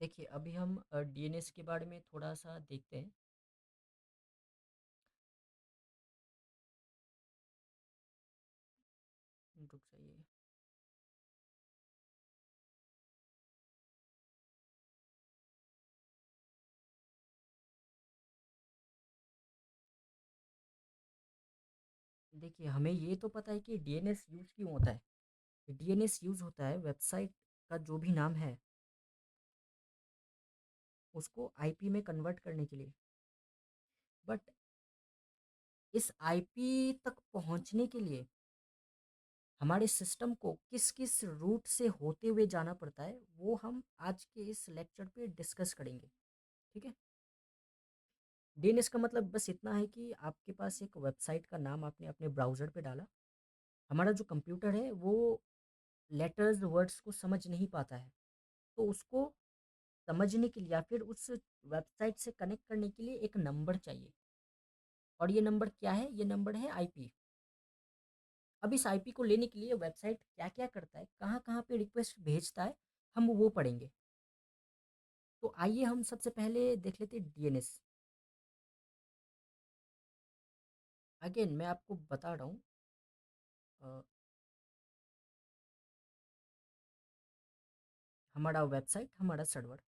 देखिए, अभी हम डीएनएस के बारे में थोड़ा-सा देखते हैं। रुक जाइए। देखिए, हमें ये तो पता है कि डीएनएस यूज़ क्यों होता है। डीएनएस यूज़ होता है वेबसाइट का जो भी नाम है, उसको आईपी में कन्वर्ट करने के लिए। बट इस आईपी तक पहुँचने के लिए हमारे सिस्टम को किस-किस रूट से होते हुए जाना पड़ता है, वो हम आज के इस लेक्चर पे डिस्कस करेंगे। ठीक है? डीएनएस का मतलब बस इतना है कि आपके पास एक वेबसाइट का नाम आपने अपने ब्राउज़र पे डाला। हमारा जो कंप्यूटर है वो लेटर्स वर्ड्स को समझ नहीं पाता है, तो उसको समझने के लिए या फिर उस वेबसाइट से कनेक्ट करने के लिए एक नंबर चाहिए। और ये नंबर क्या है? ये नंबर है आईपी। अब इस आईपी को लेने के लिए वेबसाइट क्या क्या करता है, कहाँ कहाँ पे रिक्वेस्ट भेजता है, हम वो पढ़ेंगे। तो आइए हम सबसे पहले देख लेते हैं डीएनएस। अगेन मैं आपको बता रहा हूँ, हमारा वेबसाइट, हमारा सर्वर,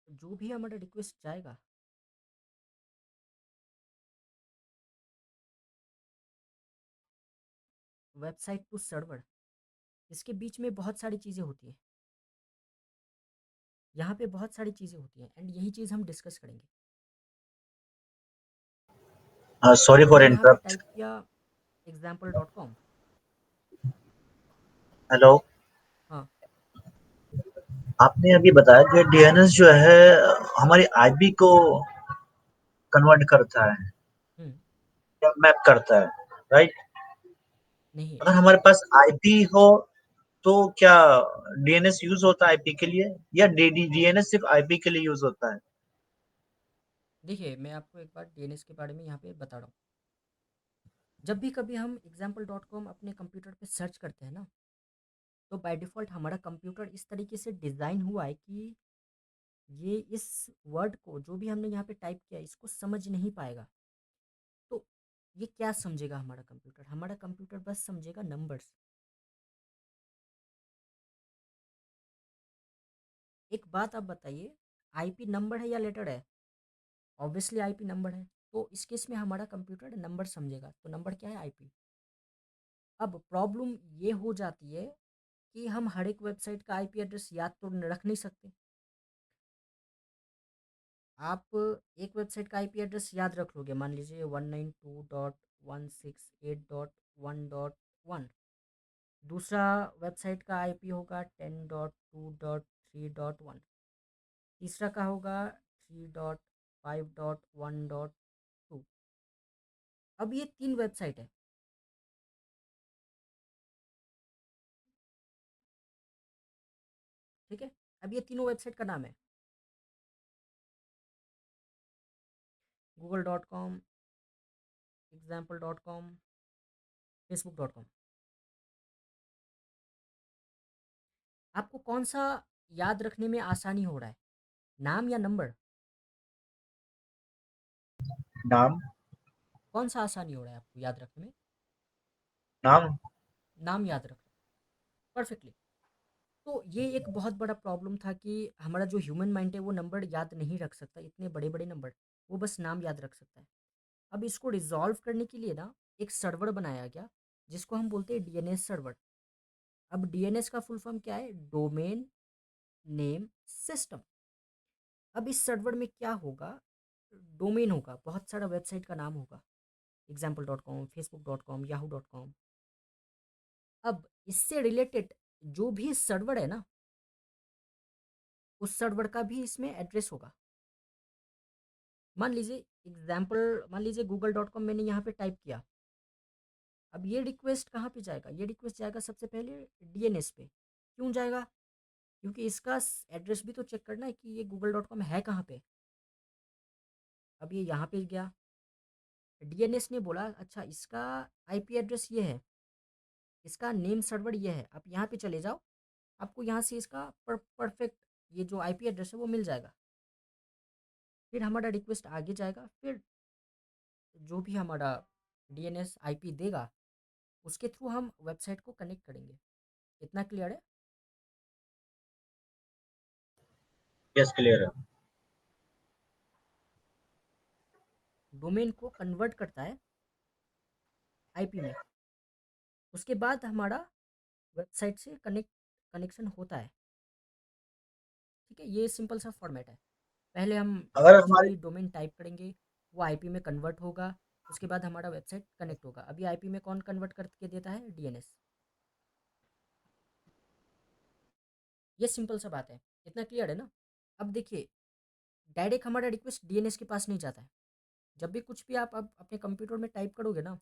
जो भी हमारा रिक्वेस्ट जाएगा, वेबसाइट टू सर्वर, इसके बीच में बहुत सारी चीज़ें होती हैं। यहाँ पे बहुत सारी चीज़ें होती हैं एंड यही चीज़ हम डिस्कस करेंगे। सॉरी आपने फॉर यहाँ पे इंटरप्ट। टाइप किया example.com। हेलो। हाँ। आपने अभी बताया कि डीएनएस जो है हमारी आईपी को कन्वर्ट करता है हम्म। या मैप करता है, राइट? नहीं। अगर हमारे पास आईपी हो तो क्या डीएनएस यूज होता है आईपी के लिए या डीएनएस सिर्फ आईपी के लिए यूज होता है? देखिए, मैं आपको एक बार डीएनएस के बारे में यहाँ पे बता रहा हूँ। जब भी कभी हम example.com अपने कंप्यूटर पे सर्च करते हैं ना, तो बाय डिफ़ॉल्ट हमारा कंप्यूटर इस तरीके से डिज़ाइन हुआ है कि ये इस वर्ड को जो भी हमने यहाँ पे टाइप किया इसको समझ नहीं पाएगा। तो ये क्या समझेगा हमारा कंप्यूटर? हमारा कंप्यूटर बस समझेगा नंबर्स। एक बात आप बताइए, आईपी नंबर है या लेटर है? ऑब्वियसली आईपी नंबर है। तो इस केस में हमारा कंप्यूटर नंबर समझेगा, तो नंबर क्या है? आईपी। अब प्रॉब्लम ये हो जाती है कि हम हर एक वेबसाइट का आईपी एड्रेस याद तो रख नहीं सकते। आप एक वेबसाइट का आईपी एड्रेस याद रख लोगे, मान लीजिए 192.168.1.1। दूसरा वेबसाइट का आईपी होगा 10.2.3.1। तीसरा का होगा 3.5.1.2। अब ये तीन वेबसाइट है। ठीक है। अब ये तीनों वेबसाइट का नाम है google.com, example.com, facebook.com। आपको कौन सा याद रखने में आसानी हो रहा है, नाम या नंबर? नाम। कौन सा आसानी हो रहा है आपको याद रखने में? नाम। नाम याद रख रहे हैं परफेक्टली। तो ये एक बहुत बड़ा प्रॉब्लम था कि हमारा जो ह्यूमन माइंड है वो नंबर याद नहीं रख सकता, इतने बड़े बड़े नंबर। वो बस नाम याद रख सकता है। अब इसको रिजॉल्व करने के लिए ना एक सर्वर बनाया गया, जिसको हम बोलते हैं डीएनएस सर्वर। अब डीएनएस का फुल फॉर्म क्या है? Domain name system. अब इस सर्वर में क्या होगा? डोमेन होगा, बहुत सारा वेबसाइट का नाम होगा, example.com, facebook.com, yahoo.com। अब इससे रिलेटेड जो भी सर्वर है ना, उस सर्वर का भी इसमें एड्रेस होगा। मान लीजिए google.com मैंने यहाँ पे टाइप किया। अब ये रिक्वेस्ट कहाँ पे जाएगा? ये रिक्वेस्ट जाएगा सबसे पहले डीएनएस पे। क्यों जाएगा? क्योंकि इसका एड्रेस भी तो चेक करना है कि ये google.com है कहाँ पे। अब ये यहाँ पे गया, डीएनएस ने बोला अच्छा इसका आईपी एड्रेस ये है, इसका नेम सर्वर ये है, आप यहाँ पे चले जाओ, आपको यहाँ से इसका परफेक्ट ये जो आईपी एड्रेस है वो मिल जाएगा। फिर हमारा रिक्वेस्ट आगे जाएगा, फिर जो भी हमारा डीएनएस आईपी देगा उसके थ्रू हम वेबसाइट को कनेक्ट करेंगे। इतना क्लियर है? यस, क्लियर है। डोमेन को कन्वर्ट करता है आईपी में, उसके बाद हमारा वेबसाइट से कनेक्शन होता है। ठीक है, ये सिंपल सा फॉर्मेट है। पहले हम अगर कुछ हमारे भी डोमेन टाइप करेंगे, वो आईपी में कन्वर्ट होगा, उसके बाद हमारा वेबसाइट कनेक्ट होगा। अभी आईपी में कौन कन्वर्ट करके देता है? डीएनएस। ये सिंपल सा बात है। इतना क्लियर है ना? अब देखिए, डायरेक्ट हमारा रिक्वेस्ट डीएनएस के पास नहीं जाता है। जब भी कुछ भी आप अब अपने कंप्यूटर में टाइप करोगे ना,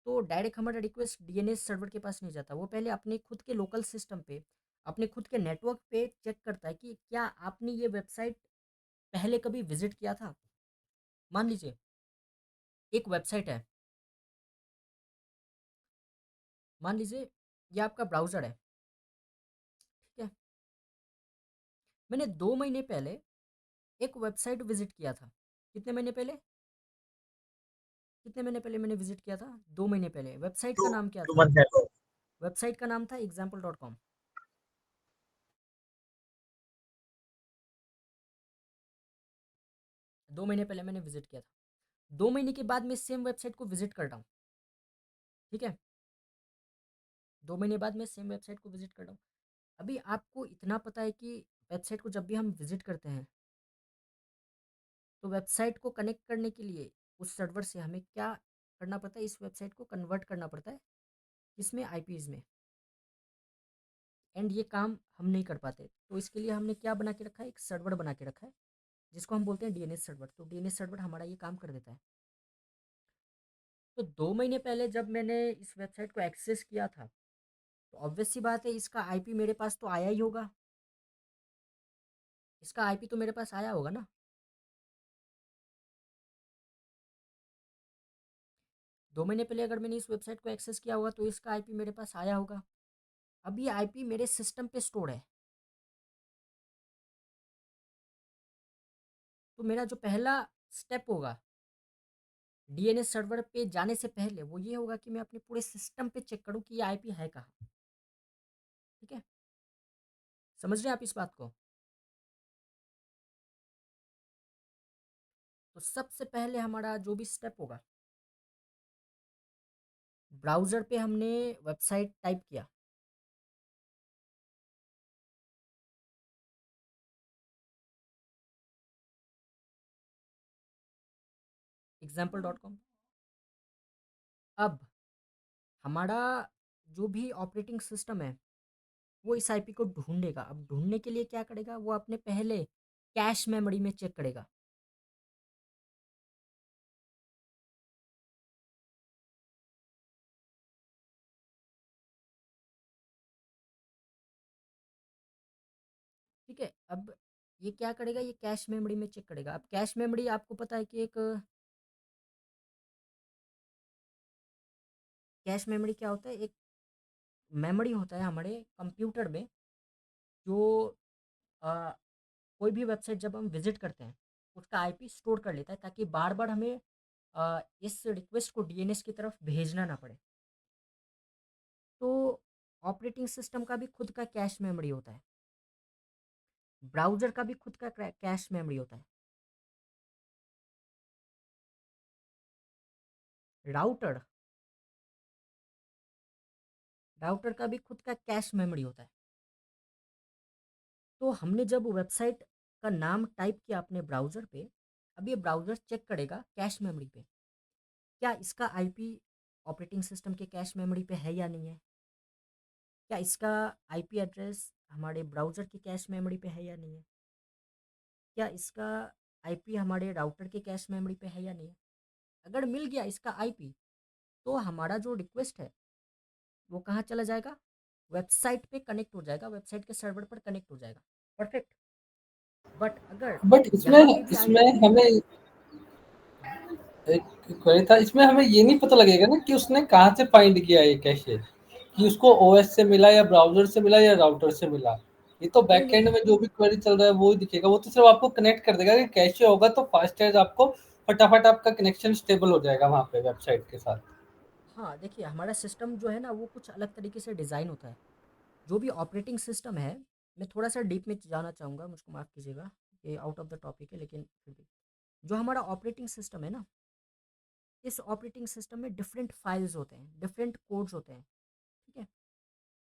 तो डायरेक्ट हमारा रिक्वेस्ट डीएनएस सर्वर के पास नहीं जाता। वो पहले अपने खुद के लोकल सिस्टम पे, अपने खुद के नेटवर्क पे चेक करता है कि क्या आपने ये वेबसाइट पहले कभी विजिट किया था। मान लीजिए एक वेबसाइट है, मान लीजिए ये आपका ब्राउज़र है, ठीक है? मैंने 2 महीने पहले एक वेबसाइट विजिट किया था। कितने महीने पहले? कितने महीने पहले मैंने विजिट किया था? 2 महीने पहले। वेबसाइट टू का नाम क्या टू था? Month ago. वेबसाइट का नाम था example.com। 2 महीने पहले मैंने विजिट किया था। 2 महीने के बाद मैं सेम वेबसाइट को विजिट कर रहा हूँ, ठीक है? 2 महीने बाद मैं सेम वेबसाइट को विजिट कर रहा हूँ। अभी आपको इतना पता है कि वेबसाइट को जब भी हम विजिट करते हैं, तो वेबसाइट को कनेक्ट करने के लिए उस सर्वर से हमें क्या करना पड़ता है? इस वेबसाइट को कन्वर्ट करना पड़ता है, किसमें? आईपीज़ में। एंड ये काम हम नहीं कर पाते, तो इसके लिए हमने क्या बना के रखा है? एक सर्वर बना के रखा है, जिसको हम बोलते हैं डीएनएस सर्वर। तो डीएनएस सर्वर हमारा ये काम कर देता है। तो 2 महीने पहले जब मैंने इस वेबसाइट को एक्सेस किया था, तो ऑब्वियस सी बात है इसका आईपी मेरे पास तो आया ही होगा। इसका आईपी तो मेरे पास आया होगा ना। 2 महीने पहले अगर मैंने इस वेबसाइट को एक्सेस किया होगा तो इसका आईपी मेरे पास आया होगा। अब ये आईपी मेरे सिस्टम पे स्टोर है। तो मेरा जो पहला स्टेप होगा डीएनएस सर्वर पे जाने से पहले, वो ये होगा कि मैं अपने पूरे सिस्टम पे चेक करूँ कि ये आईपी है कहाँ। ठीक है? समझ रहे हैं आप इस बात को? तो सबसे पहले हमारा जो भी स्टेप होगा, ब्राउज़र पे हमने वेबसाइट टाइप किया, example.com। अब हमारा जो भी ऑपरेटिंग सिस्टम है, वो इस आईपी को ढूंढेगा। अब ढूंढने के लिए क्या करेगा? वो अपने पहले कैश मेमोरी में चेक करेगा। ठीक है, अब ये क्या करेगा? ये कैश मेमोरी में चेक करेगा। अब कैश मेमोरी आपको पता है कि एक कैश मेमोरी क्या होता है? एक मेमोरी होता है हमारे कंप्यूटर में, जो अ, कोई भी वेबसाइट जब हम विजिट करते हैं, उसका आईपी स्टोर कर लेता है, ताकि बार बार हमें इस रिक्वेस्ट को डीएनएस की तरफ भेजना ना पड़े। तो ऑपरेटिंग सिस्टम का भी खुद का कैश मेमोरी होता है, ब्राउज़र का भी खुद का कैश मेमोरी होता है, राउटर राउटर का भी खुद का कैश मेमोरी होता है। तो हमने जब वेबसाइट का नाम टाइप किया अपने ब्राउज़र पे, अब ये ब्राउज़र चेक करेगा कैश मेमोरी पे, क्या इसका आईपी ऑपरेटिंग सिस्टम के कैश मेमोरी पे है या नहीं है। क्या इसका आईपी एड्रेस हमारे ब्राउज़र की कैश मेमोरी पे है या नहीं है। क्या इसका आईपी हमारे राउटर के कैश मेमोरी पे है या नहीं है। अगर मिल गया इसका आईपी, तो हमारा जो रिक्वेस्ट है वो कहाँ चला जाएगा? वेबसाइट पे कनेक्ट हो जाएगा, वेबसाइट के सर्वर पर कनेक्ट हो जाएगा। परफेक्ट। बट अगर बट यहाँ इसमें पे भी इसमें आईपी, हमें एक क्वेरी था, इसमें हमें ये नहीं पता लगेगा ना कि उसने कहाँ से फाइंड किया ये कैशे? कि उसको ओएस से मिला या ब्राउज़र से मिला या राउटर से मिला। ये तो नहीं, नहीं। बैकएंड में जो भी क्वेरी चल रहा है वो ही दिखेगा, वो तो सिर्फ़ आपको कनेक्ट कर देगा कि कैशे होगा तो फास्टेस्ट आपको फटाफट आपका कनेक्शन स्टेबल हो जाएगा वहाँ पे वेबसाइट के साथ। हाँ, देखिए हमारा सिस्टम जो है ना वो कुछ अलग तरीके से डिज़ाइन होता है। जो भी ऑपरेटिंग सिस्टम है, मैं थोड़ा-सा डीप में जाना चाहूँगा, मुझको माफ़ कीजिएगा, ये आउट ऑफ द टॉपिक है लेकिन फिर भी। जो हमारा ऑपरेटिंग सिस्टम है ना, इस ऑपरेटिंग सिस्टम में डिफरेंट फाइल्स होते हैं, डिफरेंट कोड्स होते हैं, ठीक है?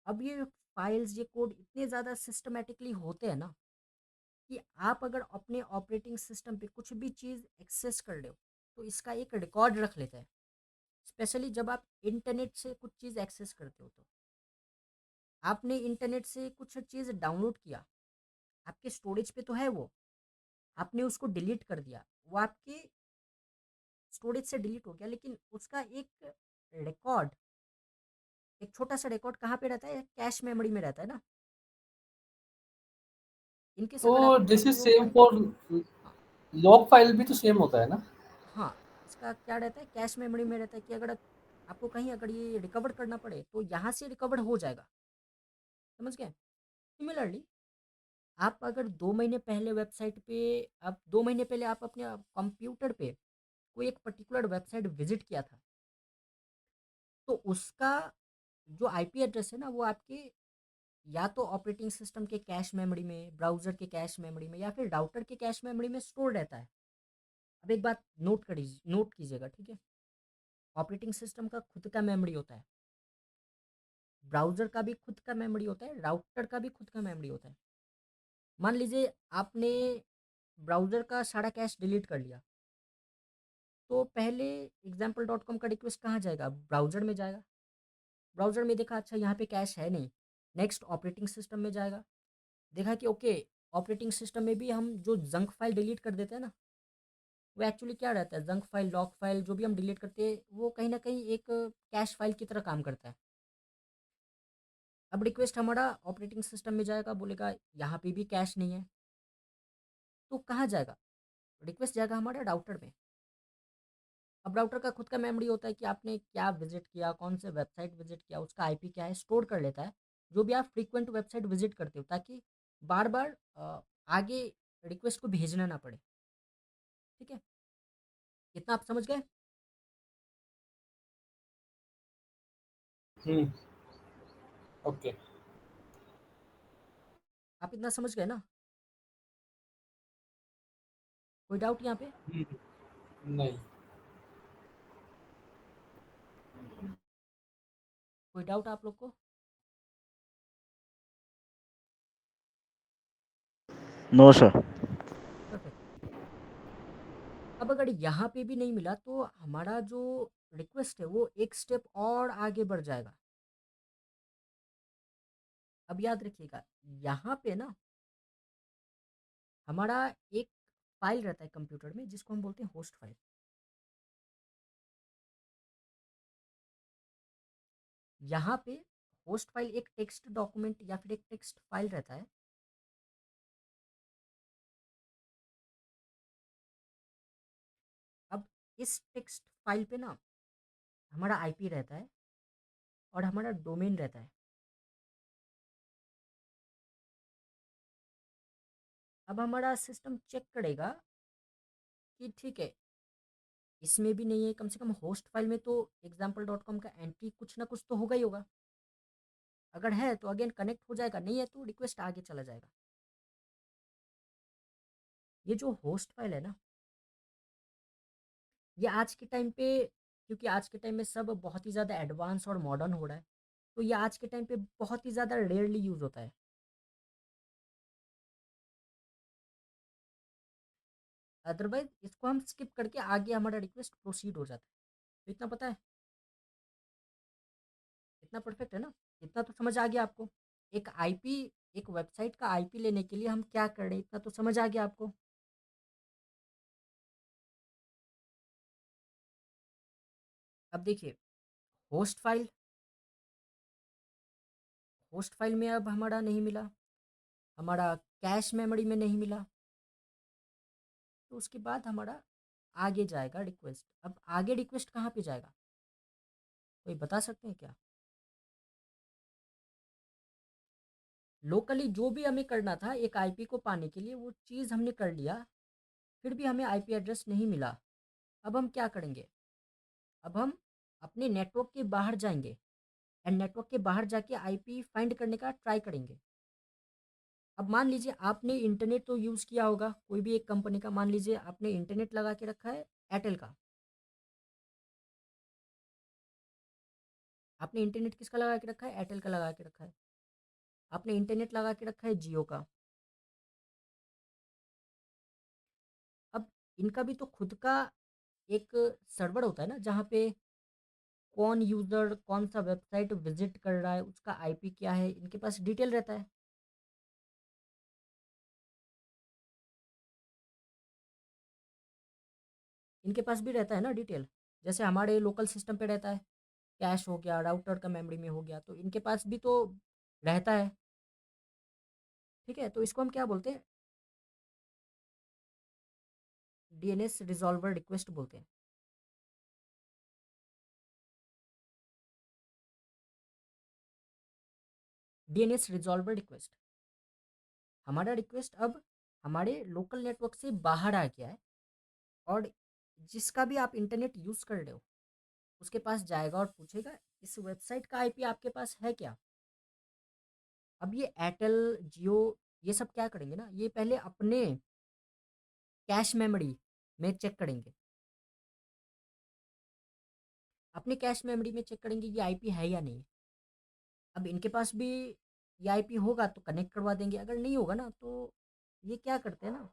अब ये फाइल्स, ये कोड इतने ज़्यादा सिस्टमैटिकली होते हैं ना कि आप अगर अपने ऑपरेटिंग सिस्टम पे कुछ भी चीज़ एक्सेस कर रहे हो, तो इसका एक रिकॉर्ड रख लेता है। स्पेशली जब आप इंटरनेट से कुछ चीज़ एक्सेस करते हो तो आपने इंटरनेट से कुछ चीज़ डाउनलोड किया, आपके स्टोरेज पे तो है वो, आपने उसको डिलीट कर दिया, वो आपके स्टोरेज से डिलीट हो गया, लेकिन उसका एक रिकॉर्ड, एक छोटा सा रिकॉर्ड कहाँ पे रहता है? कैश मेमोरी में रहता है ना। इनकेस अगर तो आपको दिस कभी इज़ वो सेम फाइल, फॉर हाँ, लॉग फाइल भी तो सेम होता है ना? हाँ, इसका क्या रहता है, कैश मेमोरी में रहता है कि अगर आपको कहीं अगर ये रिकवर करना पड़े तो यहाँ से रिकवर हो जाएगा। समझ गए? सिमिलरली आप अगर 2 महीने पहले वेबसाइट पे, आप 2 महीने पहले आप अपने कंप्यूटर पे कोई एक पर्टिकुलर वेबसाइट विजिट किया था, तो उसका जो आईपी एड्रेस है ना वो आपके या तो ऑपरेटिंग सिस्टम के कैश मेमोरी में, ब्राउज़र के कैश मेमोरी में, या फिर राउटर के कैश मेमोरी में स्टोर रहता है। अब एक बात नोट कीजिएगा, ठीक है? ऑपरेटिंग सिस्टम का खुद का मेमोरी होता है, ब्राउज़र का भी खुद का मेमोरी होता है, राउटर का भी खुद का मेमोरी होता है। मान लीजिए आपने ब्राउज़र का सारा कैश डिलीट कर लिया, तो पहले example.com का रिक्वेस्ट कहाँ जाएगा? ब्राउज़र में जाएगा। ब्राउज़र में देखा अच्छा यहाँ पे कैश है नहीं, नेक्स्ट ऑपरेटिंग सिस्टम में जाएगा, देखा कि ओके ऑपरेटिंग सिस्टम में भी हम जो जंक फाइल डिलीट कर देते हैं ना, वो एक्चुअली क्या रहता है, जंक फाइल, लॉग फाइल जो भी हम डिलीट करते हैं वो कहीं ना कहीं एक कैश फाइल की तरह काम करता है। अब रिक्वेस्ट हमारा ऑपरेटिंग सिस्टम में जाएगा, बोलेगा यहाँ पे भी कैश नहीं है, तो कहाँ जाएगा? रिक्वेस्ट जाएगा हमारे राउटर में। अब राउटर का खुद का मेमोरी होता है कि आपने क्या विजिट किया, कौन से वेबसाइट विजिट किया, उसका आईपी क्या है, स्टोर कर लेता है जो भी आप फ्रीक्वेंट वेबसाइट विजिट करते हो, ताकि बार बार आगे रिक्वेस्ट को भेजना ना पड़े। ठीक है, कितना आप समझ गए? हुँ, ओके। आप इतना समझ गए ना? कोई डाउट यहाँ पे? हुँ, नहीं। कोई डाउट आप लोग को? No sir. परफेक्ट। अब अगर यहाँ पे भी नहीं मिला तो हमारा जो रिक्वेस्ट है वो एक स्टेप और आगे बढ़ जाएगा। अब याद रखिएगा, यहाँ पे ना हमारा एक फाइल रहता है कंप्यूटर में जिसको हम बोलते हैं होस्ट फाइल। यहाँ पे होस्ट फाइल एक टेक्स्ट डॉक्यूमेंट या फिर एक टेक्स्ट फाइल रहता है। अब इस टेक्स्ट फाइल पे ना हमारा आईपी रहता है और हमारा डोमेन रहता है। अब हमारा सिस्टम चेक करेगा कि ठीक है, इसमें भी नहीं है, कम से कम होस्ट फाइल में तो example.com का एंट्री कुछ ना कुछ तो होगा ही होगा। अगर है तो अगेन कनेक्ट हो जाएगा, नहीं है तो रिक्वेस्ट आगे चला जाएगा। ये जो होस्ट फाइल है ना, ये आज के टाइम पे, क्योंकि आज के टाइम में सब बहुत ही ज़्यादा एडवांस और मॉडर्न हो रहा है, तो ये आज के टाइम पे बहुत ही ज़्यादा रेयरली यूज़ होता है। अदरवाइज इसको हम स्किप करके आगे हमारा रिक्वेस्ट प्रोसीड हो जाता है। तो इतना पता है, इतना परफेक्ट है ना? इतना तो समझ आ गया आपको? एक आईपी, एक वेबसाइट का आईपी लेने के लिए हम क्या कर रहे हैं, इतना तो समझ आ गया आपको? अब देखिए, होस्ट फाइल, होस्ट फाइल में अब हमारा नहीं मिला, हमारा कैश मेमोरी में नहीं मिला, तो उसके बाद हमारा आगे जाएगा रिक्वेस्ट। अब आगे रिक्वेस्ट कहाँ पे जाएगा, कोई बता सकते हैं क्या? लोकली जो भी हमें करना था एक आईपी को पाने के लिए वो चीज़ हमने कर लिया, फिर भी हमें आईपी एड्रेस नहीं मिला। अब हम क्या करेंगे? अब हम अपने नेटवर्क के बाहर जाएंगे एंड नेटवर्क के बाहर जाके आईपी फाइंड करने का ट्राई करेंगे। अब मान लीजिए आपने इंटरनेट तो यूज़ किया होगा, कोई भी एक कंपनी का, मान लीजिए आपने इंटरनेट लगा के रखा है एयरटेल का। आपने इंटरनेट किसका लगा के रखा है? एयरटेल का लगा के रखा है। आपने इंटरनेट लगा के रखा है जियो का। अब इनका भी तो खुद का एक सर्वर होता है ना, जहाँ पे कौन यूज़र कौन सा वेबसाइट विजिट कर रहा है, उसका आईपी क्या है, इनके पास डिटेल रहता है। इनके पास भी रहता है ना डिटेल, जैसे हमारे लोकल सिस्टम पे रहता है, कैश हो गया, राउटर का मेमोरी में हो गया, तो इनके पास भी तो रहता है। ठीक है, तो इसको हम क्या बोलते हैं? डीएनएस रिजॉल्वर रिक्वेस्ट बोलते हैं। डीएनएस रिजॉल्वर रिक्वेस्ट, हमारा रिक्वेस्ट अब हमारे लोकल नेटवर्क से बाहर आ गया है, और जिसका भी आप इंटरनेट यूज़ कर रहे हो उसके पास जाएगा और पूछेगा इस वेबसाइट का आईपी आपके पास है क्या। अब ये एयरटेल, जियो, ये सब क्या करेंगे ना, ये पहले अपने कैश मेमोरी में चेक करेंगे, अपने कैश मेमोरी में चेक करेंगे ये आईपी है या नहीं। अब इनके पास भी ये आईपी होगा तो कनेक्ट करवा देंगे, अगर नहीं होगा ना तो ये क्या करते हैं ना,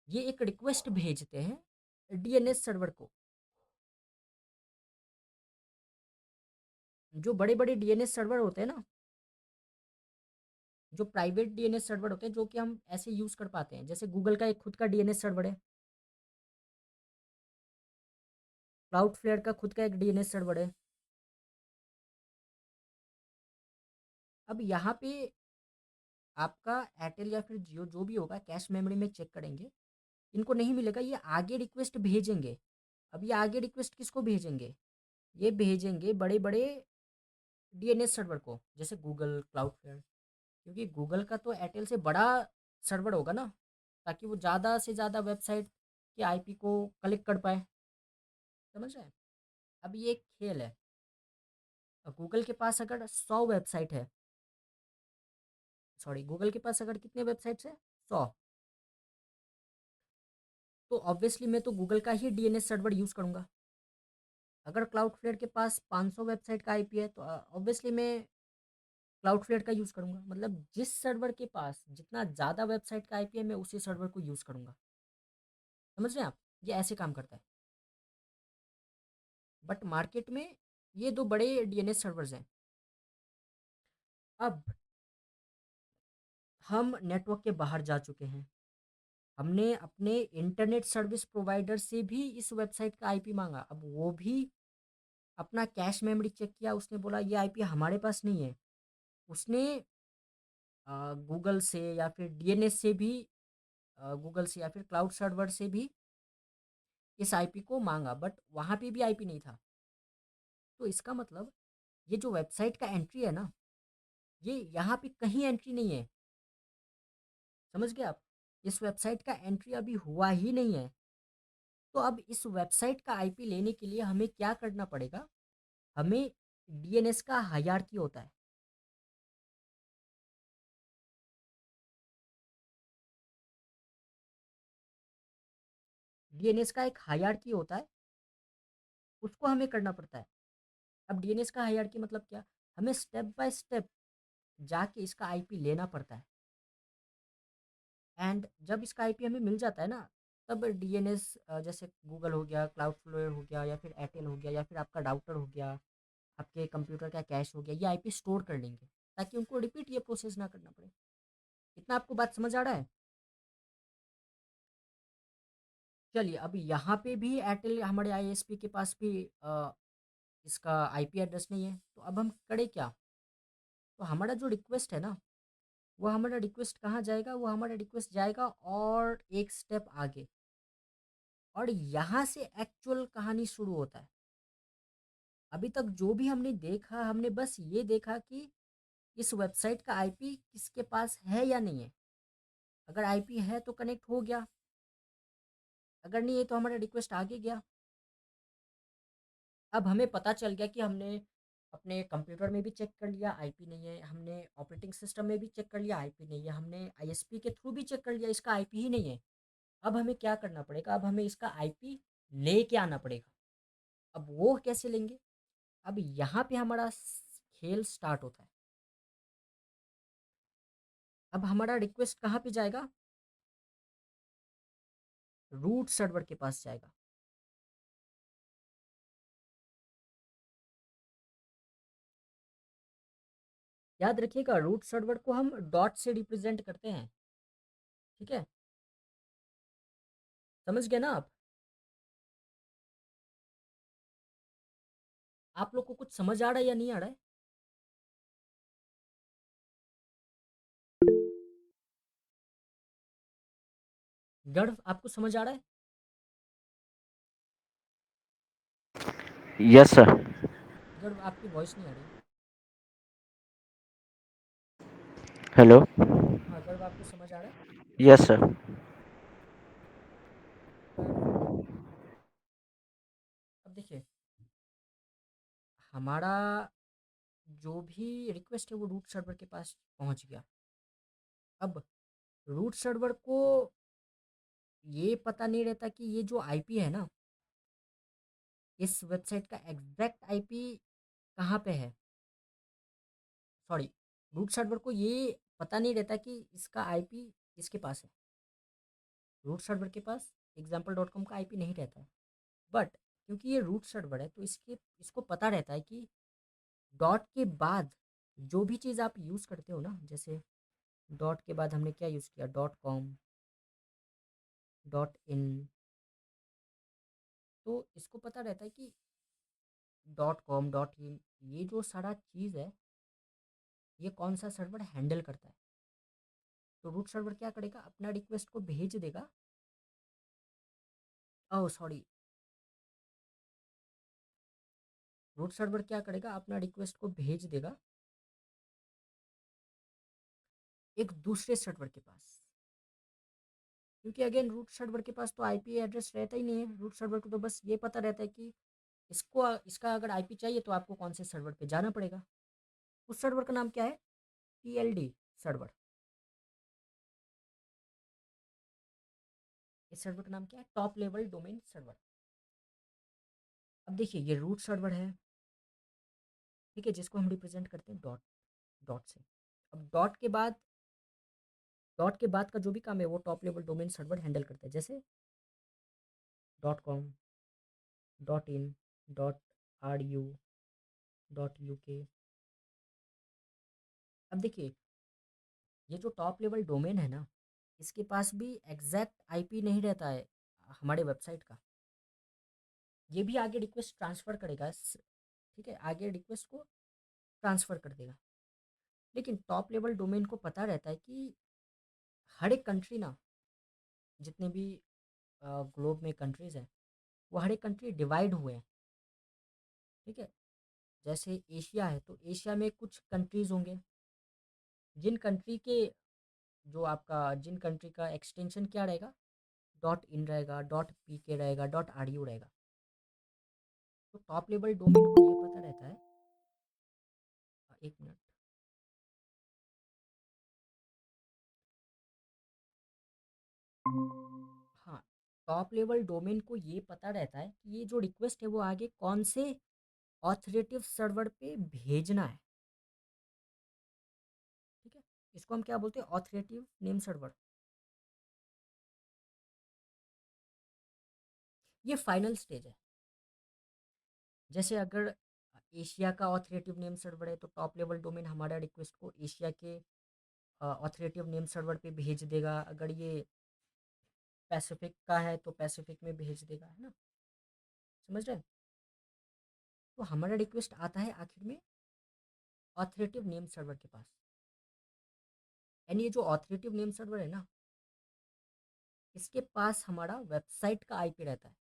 ये एक रिक्वेस्ट भेजते हैं डीएनएस सर्वर को। जो बड़े बड़े डीएनएस सर्वर होते हैं ना, जो प्राइवेट डीएनएस सर्वर होते हैं, जो कि हम ऐसे यूज़ कर पाते हैं, जैसे गूगल का एक खुद का डीएनएस सर्वर है, क्लाउडफ्लेयर का खुद का एक डीएनएस सर्वर है। अब यहाँ पे आपका एयरटेल या फिर जियो जो भी होगा कैश मेमोरी में चेक करेंगे, इनको नहीं मिलेगा, ये आगे रिक्वेस्ट भेजेंगे। अब ये आगे रिक्वेस्ट किसको भेजेंगे? ये भेजेंगे बड़े बड़े डीएनएस सर्वर को, जैसे गूगल, क्लाउडफ्लेयर, क्योंकि गूगल का तो एयरटेल से बड़ा सर्वर होगा ना, ताकि वो ज़्यादा से ज़्यादा वेबसाइट के आईपी को कलेक्ट कर पाए। समझ रहे हैं? अब ये एक खेल है। गूगल के पास अगर 100 वेबसाइट है, सॉरी, गूगल के पास अगर कितने वेबसाइट्स है? 100। तो ऑब्वियसली मैं तो गूगल का ही डीएनएस सर्वर यूज़ करूँगा। अगर क्लाउडफ्लेयर के पास 500 वेबसाइट का आईपी है तो ऑब्वियसली मैं क्लाउडफ्लेयर का यूज़ करूँगा। मतलब जिस सर्वर के पास जितना ज़्यादा वेबसाइट का आईपी है मैं उसी सर्वर को यूज़ करूँगा। समझ रहे हैं आप? ये ऐसे काम करता है। बट मार्केट में ये दो बड़े डीएनएस सर्वर्स हैं। अब हम नेटवर्क के बाहर जा चुके हैं, हमने अपने इंटरनेट सर्विस प्रोवाइडर से भी इस वेबसाइट का आईपी मांगा। अब वो भी अपना कैश मेमोरी चेक किया, उसने बोला ये आईपी हमारे पास नहीं है। उसने गूगल से या फिर डीएनएस से भी, गूगल से या फिर क्लाउड सर्वर से भी इस आईपी को मांगा, बट वहाँ पे भी आईपी नहीं था। तो इसका मतलब ये जो वेबसाइट का एंट्री है ना, ये यहाँ पे कहीं एंट्री नहीं है। समझ गए आप? इस वेबसाइट का एंट्री अभी हुआ ही नहीं है। तो अब इस वेबसाइट का आईपी लेने के लिए हमें क्या करना पड़ेगा? हमें डीएनएस का हायरार्की होता है। डीएनएस का एक हायरार्की होता है, उसको हमें करना पड़ता है। अब डीएनएस का हायरार्की मतलब क्या? हमें स्टेप बाय स्टेप जाके इसका आईपी लेना पड़ता है। एंड जब इसका आईपी हमें मिल जाता है ना, तब डीएनएस, जैसे गूगल हो गया, क्लाउडफ्लेयर हो गया, या फिर एयरटेल हो गया, या फिर आपका राउटर हो गया, आपके कंप्यूटर का कैश हो गया, ये आईपी स्टोर कर लेंगे ताकि उनको रिपीट ये प्रोसेस ना करना पड़े। इतना आपको बात समझ आ रहा है? चलिए, अब यहाँ पे भी एयरटेल हमारे आईएसपी के पास भी इसका आईपी एड्रेस नहीं है, तो अब हम करें क्या? तो हमारा जो रिक्वेस्ट है ना, वो हमारा रिक्वेस्ट कहाँ जाएगा? वो हमारा रिक्वेस्ट जाएगा और एक स्टेप आगे, और यहाँ से एक्चुअल कहानी शुरू होता है। अभी तक जो भी हमने देखा, हमने बस ये देखा कि इस वेबसाइट का आईपी किसके पास है या नहीं है। अगर आईपी है तो कनेक्ट हो गया, अगर नहीं है तो हमारा रिक्वेस्ट आगे गया। अब हमें पता चल गया कि हमने अपने कंप्यूटर में भी चेक कर लिया आईपी नहीं है, हमने ऑपरेटिंग सिस्टम में भी चेक कर लिया आईपी नहीं है, हमने आईएसपी के थ्रू भी चेक कर लिया इसका आईपी ही नहीं है। अब हमें क्या करना पड़ेगा, अब हमें इसका आईपी लेके आना पड़ेगा। अब वो कैसे लेंगे, अब यहाँ पे हमारा खेल स्टार्ट होता है। अब हमारा रिक्वेस्ट कहाँ पे जाएगा, रूट सर्वर के पास जाएगा। याद रखिएगा रूट सर्वर को हम डॉट से रिप्रेजेंट करते हैं, ठीक है, समझ गए ना आप लोग को कुछ समझ आ रहा है या नहीं आ रहा है। गर्व आपको समझ आ रहा है। Yes sir. गर्व आपकी वॉइस नहीं आ रही। हेलो। हाँ गर्व आपको समझ आ रहा है। Yes sir. परफेक्ट। अब देखिए हमारा जो भी रिक्वेस्ट है वो रूट सर्वर के पास पहुंच गया। अब रूट सर्वर को ये पता नहीं रहता कि ये जो आईपी है ना, इस वेबसाइट का एग्जैक्ट आईपी कहाँ पे है। सॉरी, रूट सर्वर को ये पता नहीं रहता कि इसका आईपी किसके पास है। रूट सर्वर के पास example.com का आईपी नहीं रहता है, बट क्योंकि ये रूट सर्वर है तो इसको पता रहता है कि डॉट के बाद जो भी चीज़ आप यूज़ करते हो ना, जैसे डॉट के बाद हमने क्या यूज़ किया, डॉट कॉम, डॉट इन, तो इसको पता रहता है कि डॉट कॉम, डॉट इन, ये जो सारा चीज़ है ये कौन सा सर्वर हैंडल करता है। तो रूट सर्वर क्या करेगा, अपना रिक्वेस्ट को भेज देगा। ओह सॉरी, रूट सर्वर क्या करेगा, अपना रिक्वेस्ट को भेज देगा एक दूसरे सर्वर के पास। क्योंकि अगेन रूट सर्वर के पास तो आईपी एड्रेस रहता ही नहीं है, रूट सर्वर को तो बस ये पता रहता है कि इसका अगर आईपी चाहिए तो आपको कौन से सर्वर पे जाना पड़ेगा। उस सर्वर का नाम क्या है, टीएलडी सर्वर। इस सर्वर का नाम क्या है, टॉप लेवल डोमेन सर्वर। अब देखिए ये रूट सर्वर है, ठीक है, जिसको हम रिप्रेजेंट करते हैं डॉट डॉट से। अब डॉट के बाद का जो भी काम है वो top level domain server handle करता है, जैसे dot com, dot in, dot are you, dot U के। अब देखिए ये जो टॉप लेवल डोमेन है ना, इसके पास भी एग्जैक्ट आईपी नहीं रहता है हमारे वेबसाइट का। ये भी आगे रिक्वेस्ट ट्रांसफ़र करेगा, ठीक है, आगे रिक्वेस्ट को ट्रांसफ़र कर देगा। लेकिन टॉप लेवल डोमेन को पता रहता है कि हर एक कंट्री ना, जितने भी ग्लोब में कंट्रीज़ हैं वो हर एक कंट्री डिवाइड हुए हैं, ठीक है। जैसे एशिया है तो एशिया में कुछ कंट्रीज़ होंगे जिन कंट्री के जिन कंट्री का एक्सटेंशन क्या रहेगा, डॉट इन रहेगा, डॉट पी के रहेगा, डॉट आर यू रहेगा। तो टॉप लेवल डोमेन को ये पता रहता है, एक मिनट, हाँ, टॉप लेवल डोमेन को ये पता रहता है कि ये जो रिक्वेस्ट है वो आगे कौन से ऑथोरेटिव सर्वर पे भेजना है, ठीक है। इसको हम क्या बोलते हैं, ऑथोरेटिव नेम सर्वर। ये फाइनल स्टेज है। जैसे अगर एशिया का ऑथोरेटिव नेम सर्वर है तो टॉप लेवल डोमेन हमारा रिक्वेस्ट को एशिया के ऑथोरेटिव नेम सर्वर पे भेज देगा। अगर ये पैसिफिक का है तो पैसिफिक में भेज देगा, है ना, समझ रहे हैं। तो हमारा रिक्वेस्ट आता है आखिर में ऑथोरेटिव नेम सर्वर के पास। यानी ये जो ऑथोरेटिव नेम सर्वर है ना, इसके पास हमारा वेबसाइट का आईपी रहता है।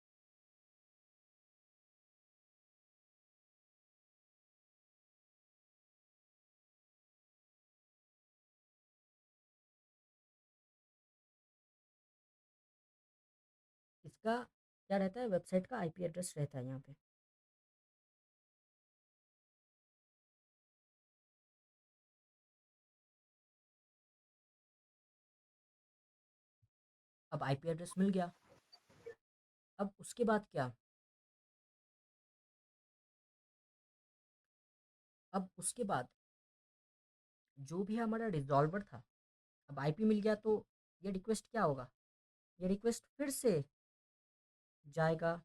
का क्या रहता है, वेबसाइट का आईपी एड्रेस रहता है यहाँ पे। अब आईपी एड्रेस मिल गया। अब उसके बाद क्या, अब उसके बाद जो भी हमारा रिजॉल्वर था, अब आईपी मिल गया तो ये रिक्वेस्ट क्या होगा, ये रिक्वेस्ट फिर से जाएगा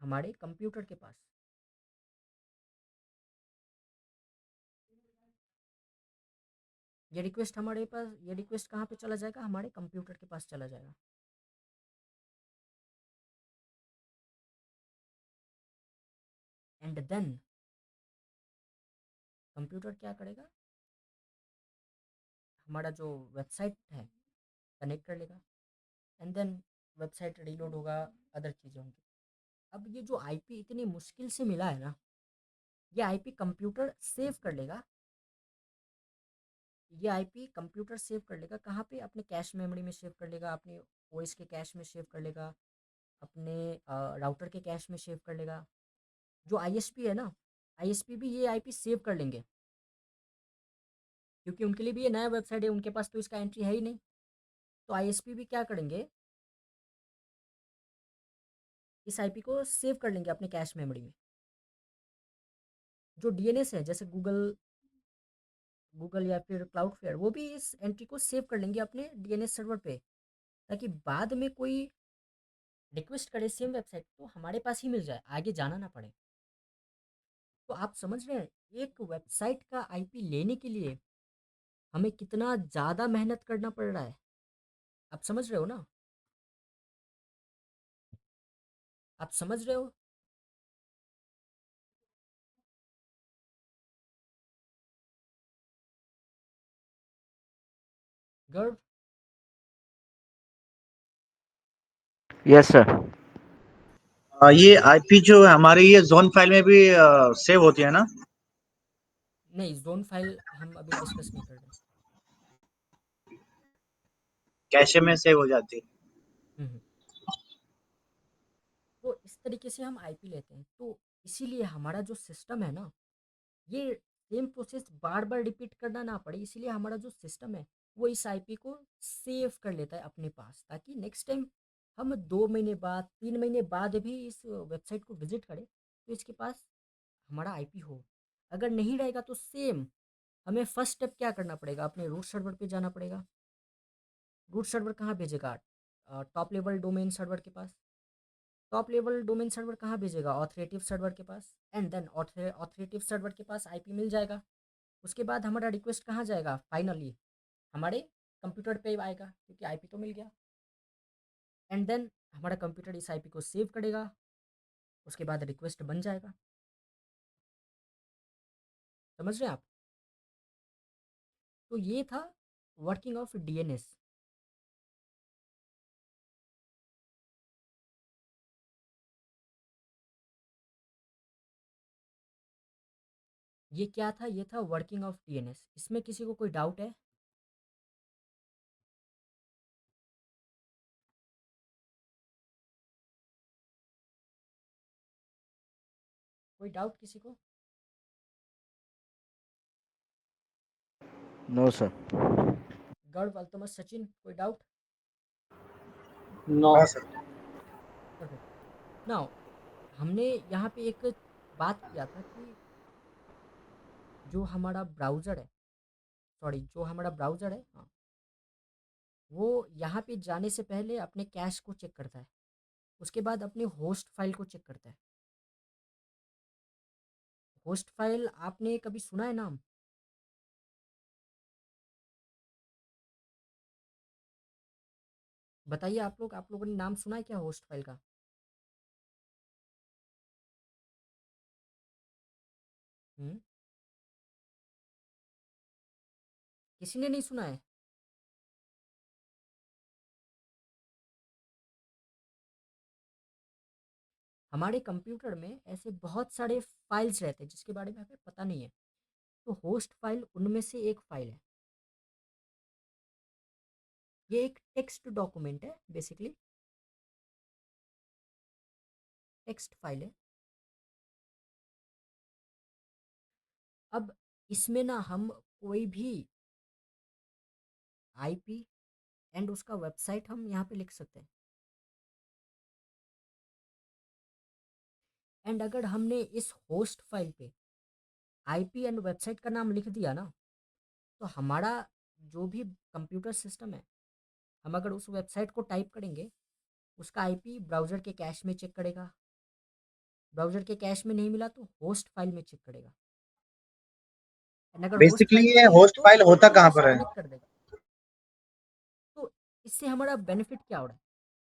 हमारे कंप्यूटर के पास। ये रिक्वेस्ट कहाँ पे चला जाएगा, हमारे कंप्यूटर के पास चला जाएगा। एंड देन कंप्यूटर क्या करेगा, हमारा जो वेबसाइट है कनेक्ट कर लेगा। एंड देन वेबसाइट रीलोड होगा, अदर चीज़ें होंगी। अब ये जो आईपी इतनी मुश्किल से मिला है ना, ये आईपी कंप्यूटर सेव कर लेगा। ये आईपी कंप्यूटर सेव कर लेगा कहाँ पे, अपने कैश मेमोरी में सेव कर लेगा, अपने ओएस के कैश में सेव कर लेगा, अपने राउटर के कैश में सेव कर लेगा। जो आईएसपी है ना, आईएसपी भी ये आईपी सेव कर लेंगे, क्योंकि उनके लिए भी ये नया वेबसाइट है, उनके पास तो इसका एंट्री है ही नहीं। तो आईएसपी भी क्या करेंगे, इस आईपी को सेव कर लेंगे अपने कैश मेमोरी में। जो डीएनएस है, जैसे गूगल गूगल या फिर क्लाउडफ्लेयर, वो भी इस एंट्री को सेव कर लेंगे अपने डीएनएस सर्वर पे, ताकि बाद में कोई रिक्वेस्ट करे सेम वेबसाइट तो हमारे पास ही मिल जाए, आगे जाना ना पड़े। तो आप समझ रहे हैं, एक वेबसाइट का आईपी लेने के लिए हमें कितना ज़्यादा मेहनत करना पड़ रहा है। आप समझ रहे हो ना, आप समझ रहे हो। गर्व, यस सर। ये आईपी जो है हमारी, ये ज़ोन फाइल में भी सेव होती है ना? नहीं, जोन फाइल हम अभी डिस्कस नहीं कर रहे। कैशे में सेव हो जाती है। हम्म। तो इस तरीके से हम आईपी लेते हैं, तो इसीलिए हमारा जो सिस्टम है ना, ये सेम प्रोसेस बार बार रिपीट करना ना पड़े, इसीलिए हमारा जो सिस्टम है वो इस आईपी को सेव कर लेता है अपने पास, ताकि नेक्स्ट टाइम हम 2 महीने बाद 3 महीने बाद भी इस वेबसाइट को विजिट करें तो इसके पास हमारा आईपी हो। अगर नहीं रहेगा तो सेम हमें फर्स्ट स्टेप क्या करना पड़ेगा, अपने रूट सर्वर पे जाना पड़ेगा। रूट सर्वर कहाँ भेजेगा, टॉप लेवल डोमेन सर्वर के पास। टॉप लेवल डोमेन सर्वर कहाँ भेजेगा, ऑथोरेटिव सर्वर के पास। एंड देन ऑथोरेटिव सर्वर के पास आईपी मिल जाएगा। उसके बाद हमारा रिक्वेस्ट कहाँ जाएगा, फाइनली हमारे कंप्यूटर पे आएगा, क्योंकि आईपी तो मिल गया। एंड देन हमारा कंप्यूटर इस आईपी को सेव करेगा, उसके बाद रिक्वेस्ट बन जाएगा। समझ रहे हैं आप। तो ये था वर्किंग ऑफ डीएनएस। ये क्या था, ये था वर्किंग ऑफ डीएनएस। इसमें किसी को कोई डाउट है। कोई डाउट किसी को। No sir. गौरव, अल्तमस, सचिन, कोई डाउट। नो। हाँ सर। परफेक्ट। नाउ हमने यहाँ पे एक बात किया था कि जो हमारा ब्राउज़र है, सॉरी, जो हमारा ब्राउज़र है, हाँ, वो यहाँ पे जाने से पहले अपने कैश को चेक करता है, उसके बाद अपने होस्ट फाइल को चेक करता है। होस्ट फाइल आपने कभी सुना है नाम। बताइए आप लोगों ने नाम सुना है क्या होस्ट फाइल का। हम्म, किसी ने नहीं सुना है। हमारे कंप्यूटर में ऐसे बहुत सारे फाइल्स रहते हैं जिसके बारे में हमें पता नहीं है, तो होस्ट फाइल उनमें से एक फाइल है। ये एक टेक्स्ट डॉक्यूमेंट है बेसिकली। टेक्स्ट फाइल है। अब इसमें ना हम कोई भी आईपी एंड उसका वेबसाइट हम यहाँ पे लिख सकते हैं। एंड अगर हमने इस होस्ट फाइल पे आईपी एंड वेबसाइट का नाम लिख दिया ना, तो हमारा जो भी कंप्यूटर सिस्टम है, हम अगर उस वेबसाइट को टाइप करेंगे, उसका आईपी ब्राउज़र के कैश में चेक करेगा। ब्राउज़र के कैश में नहीं मिला तो होस्ट फाइल में चेक करेगा। एंड अगर होस्ट बेसिकली फाइल में ये मिल गया होस्ट तो फाइल होता कहाँ वापस पर है? कनेक्ट कर देगा। तो इससे हमारा बेनिफिट क्या हो रहा है?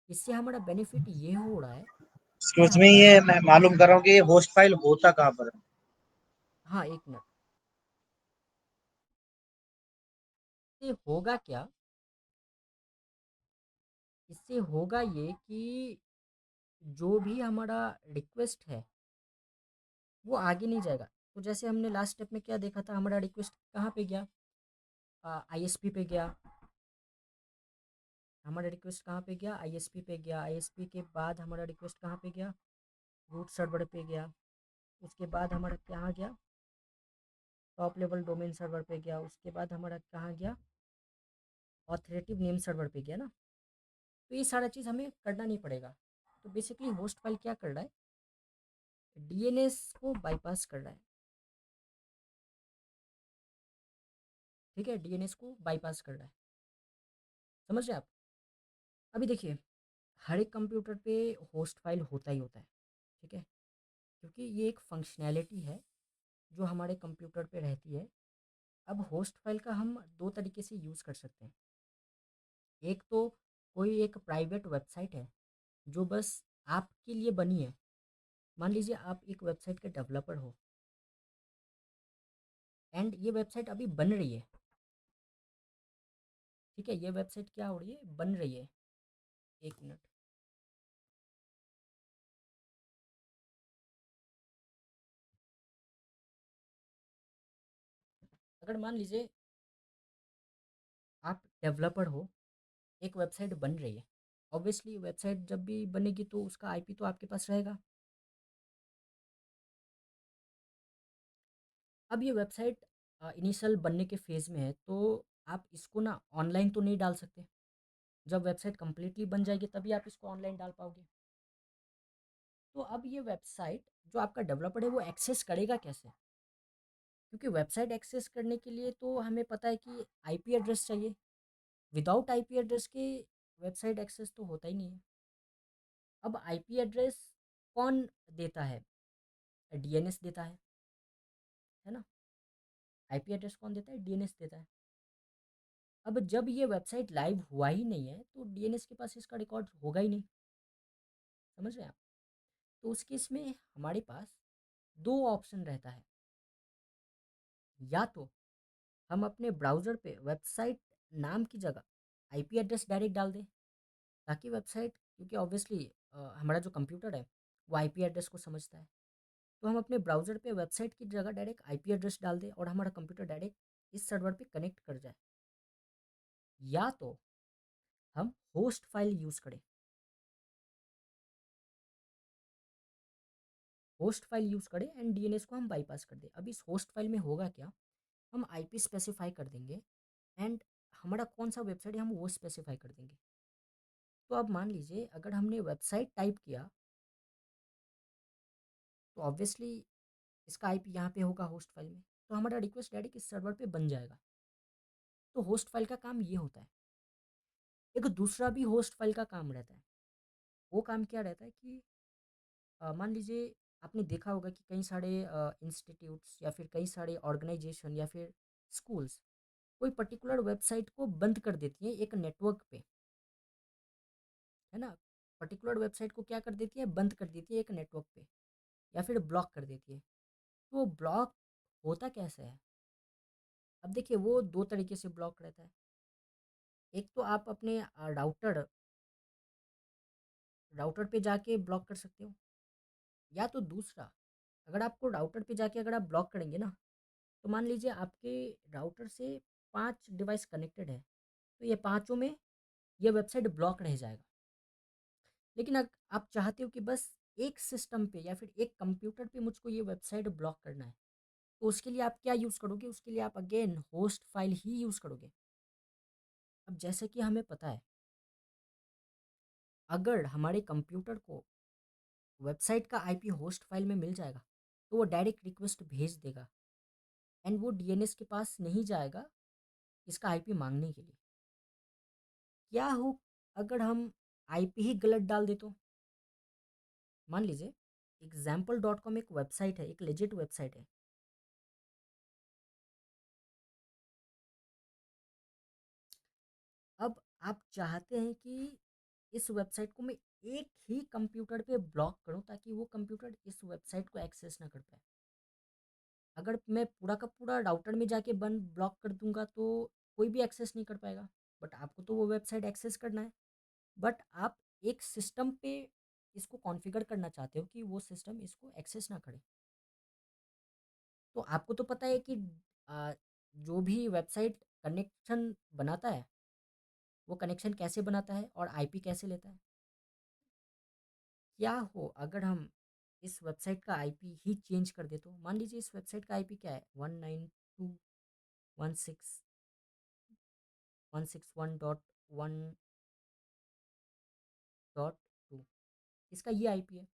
इससे हमारा बेनिफिट ये हो रहा है कि एक्सक्यूज मी, हमारा ये जो मैं मालूम कर रहा हूँ कि ये होस्ट फाइल होता कहाँ पर है? हाँ, एक मिनट। इससे होगा क्या? इससे होगा ये कि जो भी हमारा रिक्वेस्ट है वो आगे नहीं जाएगा। तो जैसे हमने लास्ट स्टेप में क्या देखा था, हमारा रिक्वेस्ट कहाँ पे गया? आईएसपी पे गया। हमारा रिक्वेस्ट कहाँ पे गया? आईएसपी पे गया। आईएसपी के बाद हमारा रिक्वेस्ट कहाँ पे गया? रूट सर्वर पे गया। उसके बाद हमारा कहाँ गया? टॉप लेवल डोमेन सर्वर पे गया। उसके बाद हमारा कहाँ गया? ऑथोरेटिव नेम सर्वर पे गया ना। तो ये सारा चीज़ हमें करना नहीं पड़ेगा। तो बेसिकली होस्ट फाइल क्या कर रहा है? डीएनएस को बाईपास कर रहा है। ठीक है, डीएनएस को बाईपास कर रहा है। समझ रहे हैं आप? अभी देखिए, हर एक कंप्यूटर पे होस्ट फाइल होता ही होता है। ठीक है, क्योंकि ये एक फंक्शनैलिटी है जो हमारे कंप्यूटर पे रहती है। अब होस्ट फाइल का हम दो तरीके से यूज़ कर सकते हैं। एक तो कोई एक प्राइवेट वेबसाइट है जो बस आपके लिए बनी है। मान लीजिए आप एक वेबसाइट के डेवलपर हो एंड ये वेबसाइट अभी बन रही है। ठीक है, ये वेबसाइट क्या हो रही है? बन रही है। एक मिनट। अगर मान लीजिए आप डेवलपर हो, एक वेबसाइट बन रही है। ऑब्वियसली वेबसाइट जब भी बनेगी तो उसका आईपी तो आपके पास रहेगा। अब ये वेबसाइट इनिशियल बनने के फेज़ में है, तो आप इसको ना ऑनलाइन तो नहीं डाल सकते। जब वेबसाइट कंप्लीटली बन जाएगी तभी आप इसको ऑनलाइन डाल पाओगे। तो अब ये वेबसाइट जो आपका डेवलपर है वो एक्सेस करेगा कैसे? क्योंकि वेबसाइट एक्सेस करने के लिए तो हमें पता है कि आईपी एड्रेस चाहिए। विदाउट आईपी एड्रेस के वेबसाइट एक्सेस तो होता ही नहीं है। अब आईपी एड्रेस कौन देता है? डीएनएस देता है ना। आईपी एड्रेस कौन देता है? डीएनएस देता है। अब जब ये वेबसाइट लाइव हुआ ही नहीं है तो डीएनएस के पास इसका रिकॉर्ड होगा ही नहीं। समझ रहे हैं आप? तो उस केस में हमारे पास दो ऑप्शन रहता है। या तो हम अपने ब्राउज़र पे वेबसाइट नाम की जगह आईपी एड्रेस डायरेक्ट डाल दें, ताकि वेबसाइट, क्योंकि ऑब्वियसली हमारा जो कंप्यूटर है वो आईपी एड्रेस को समझता है, तो हम अपने ब्राउज़र पे वेबसाइट की जगह डायरेक्ट आईपी एड्रेस डाल दें और हमारा कंप्यूटर डायरेक्ट इस सर्वर पे कनेक्ट कर जाए। या तो हम होस्ट फाइल यूज़ करें। होस्ट फाइल यूज़ करें एंड डीएनएस को हम बाईपास कर दें। अब इस होस्ट फाइल में होगा क्या? हम आईपी स्पेसिफाई कर देंगे एंड हमारा कौन सा वेबसाइट है हम वो स्पेसिफाई कर देंगे। तो अब मान लीजिए अगर हमने वेबसाइट टाइप किया तो ऑब्वियसली इसका आईपी यहाँ पे होगा होस्ट फाइल में, तो हमारा रिक्वेस्ट डायरेक्ट इस सर्वर पे बन जाएगा। तो होस्ट फाइल का काम ये होता है। एक दूसरा भी होस्ट फाइल का काम रहता है। वो काम क्या रहता है कि मान लीजिए आपने देखा होगा कि कई सारे इंस्टीट्यूट्स या फिर कई सारे ऑर्गेनाइजेशन या फिर स्कूल्स कोई पर्टिकुलर वेबसाइट को बंद कर देती हैं एक नेटवर्क पे, है ना। पर्टिकुलर वेबसाइट को क्या कर देती है? बंद कर देती है एक नेटवर्क पे या फिर ब्लॉक कर देती है। तो वो ब्लॉक होता कैसे है? अब देखिए, वो दो तरीके से ब्लॉक रहता है। एक तो आप अपने राउटर राउटर पे जाके ब्लॉक कर सकते हो, या तो दूसरा, अगर आपको राउटर पे जाके अगर आप ब्लॉक करेंगे ना, तो मान लीजिए आपके राउटर से 5 डिवाइस कनेक्टेड है, तो ये पाँचों में ये वेबसाइट ब्लॉक रह जाएगा। लेकिन आप चाहते हो कि बस एक सिस्टम पे या फिर एक कंप्यूटर पे मुझको ये वेबसाइट ब्लॉक करना है, तो उसके लिए आप क्या यूज़ करोगे? उसके लिए आप अगेन होस्ट फाइल ही यूज़ करोगे। अब जैसे कि हमें पता है, अगर हमारे कंप्यूटर को वेबसाइट का आईपी होस्ट फाइल में मिल जाएगा, तो वो डायरेक्ट रिक्वेस्ट भेज देगा एंड वो डीएनएस के पास नहीं जाएगा इसका आईपी मांगने के लिए। क्या हो अगर हम आईपी ही गलत डाल दे तो? मान लीजिए एग्जाम्पल.com एक वेबसाइट है, एक लेजिट वेबसाइट है। अब आप चाहते हैं कि इस वेबसाइट को मैं एक ही कंप्यूटर पे ब्लॉक करूं ताकि वो कंप्यूटर इस वेबसाइट को एक्सेस ना कर पाए। अगर मैं पूरा का पूरा राउटर में जाके बंद ब्लॉक कर दूंगा तो कोई भी एक्सेस नहीं कर पाएगा, बट आपको तो वो वेबसाइट एक्सेस करना है। बट आप एक सिस्टम पे इसको कॉन्फ़िगर करना चाहते हो कि वो सिस्टम इसको एक्सेस ना करे। तो आपको तो पता है कि आ, जो भी वेबसाइट कनेक्शन बनाता है, वो कनेक्शन कैसे बनाता है और आईपी कैसे लेता है। क्या हो अगर हम इस वेबसाइट का आईपी ही चेंज कर दे? तो मान लीजिए इस वेबसाइट का आईपी क्या है, 192.161.1.2, इसका ये आईपी है।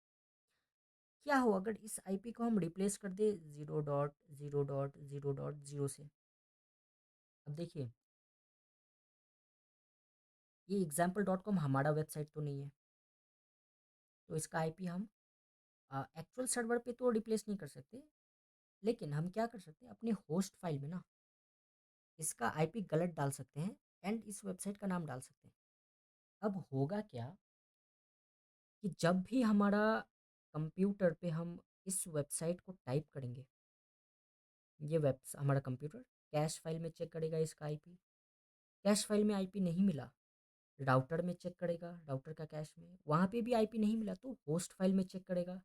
क्या हो अगर इस आईपी को हम रिप्लेस कर दे 0.0.0.0 से? अब देखिए, ये एग्जाम्पल.com हमारा वेबसाइट तो नहीं है, तो इसका आईपी हम एक्चुअल सर्वर पे तो रिप्लेस नहीं कर सकते, लेकिन हम क्या कर सकते हैं, अपने होस्ट फाइल में ना इसका आईपी गलत डाल सकते हैं एंड इस वेबसाइट का नाम डाल सकते हैं। अब होगा क्या कि जब भी हमारा कंप्यूटर पे हम इस वेबसाइट को टाइप करेंगे, ये वेब हमारा कंप्यूटर कैश फाइल में चेक करेगा इसका आईपी। कैश फाइल में आईपी नहीं मिला, राउटर में चेक करेगा, राउटर का कैश में वहाँ पे भी आईपी नहीं मिला तो होस्ट फाइल में चेक करेगा।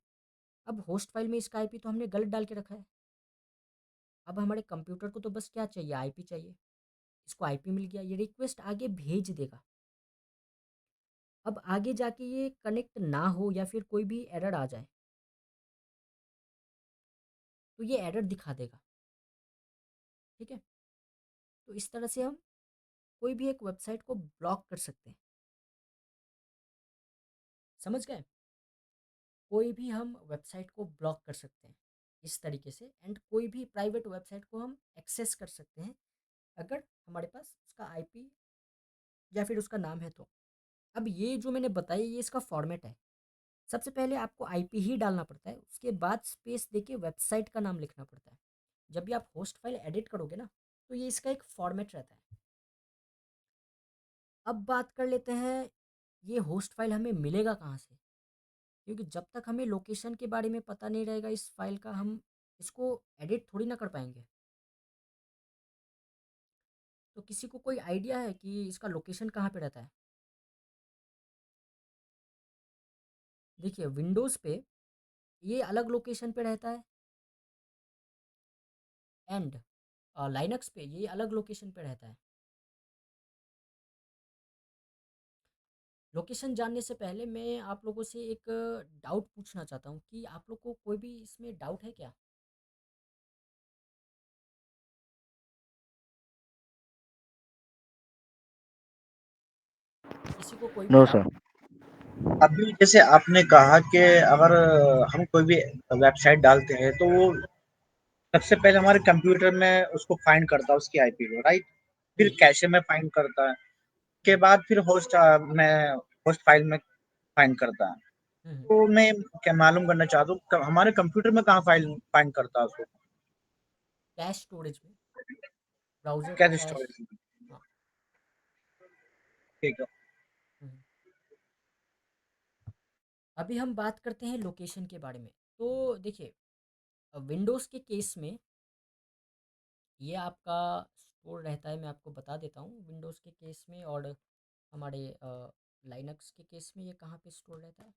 अब होस्ट फाइल में इसका आईपी तो हमने गलत डाल के रखा है। अब हमारे कंप्यूटर को तो बस क्या चाहिए, आईपी चाहिए। इसको आईपी मिल गया, ये रिक्वेस्ट आगे भेज देगा। अब आगे जाके ये कनेक्ट ना हो या फिर कोई भी एरर आ जाए तो ये एरर दिखा देगा। ठीक है, तो इस तरह से हम कोई भी एक वेबसाइट को ब्लॉक कर सकते हैं। समझ गए? कोई भी हम वेबसाइट को ब्लॉक कर सकते हैं इस तरीके से, एंड कोई भी प्राइवेट वेबसाइट को हम एक्सेस कर सकते हैं अगर हमारे पास उसका आईपी या फिर उसका नाम है तो। अब ये जो मैंने बताया ये इसका फॉर्मेट है। सबसे पहले आपको आईपी ही डालना पड़ता है, उसके बाद स्पेस देके वेबसाइट का नाम लिखना पड़ता है। जब भी आप होस्ट फाइल एडिट करोगे ना, तो ये इसका एक फॉर्मेट रहता है। अब बात कर लेते हैं ये होस्ट फाइल हमें मिलेगा कहाँ से, क्योंकि जब तक हमें लोकेशन के बारे में पता नहीं रहेगा इस फाइल का, हम इसको एडिट थोड़ी ना कर पाएंगे। तो किसी को कोई आइडिया है कि इसका लोकेशन कहाँ पे रहता है? देखिए, विंडोज़ पे ये अलग लोकेशन पे रहता है एंड लाइनक्स पे ये अलग लोकेशन पे रहता है। लोकेशन जानने से पहले मैं आप लोगों से एक डाउट पूछना चाहता हूँ कि आप लोग को कोई भी इसमें डाउट है क्या? किसी को कोई भी No, डाउट? sir. अभी जैसे आपने कहा कि अगर हम कोई भी वेबसाइट डालते हैं तो वो सबसे पहले हमारे कंप्यूटर में उसको फाइंड करता है उसकी आईपी को, राइट? फिर जी। कैशे में फाइंड करता है, के बाद फिर में होस्ट फाइल में फाइंड करता है। हम्म। तो मैं क्या मालूम करना चाहता हूँ हमारे कंप्यूटर में कहाँ फाइल फाइंड करता है उसको? कैश स्टोरेज में, ब्राउज़र का कैश कैश। स्टोरेज में। हाँ। ठीक है। हम्म। अभी हम बात करते हैं लोकेशन के बारे में। तो देखिए, विंडोज़ के केस में ये आपका स्टोर रहता है, मैं आपको बता देता हूँ विंडोज़ के केस में, और हमारे लाइनक्स के केस में ये कहाँ पे स्टोर रहता है।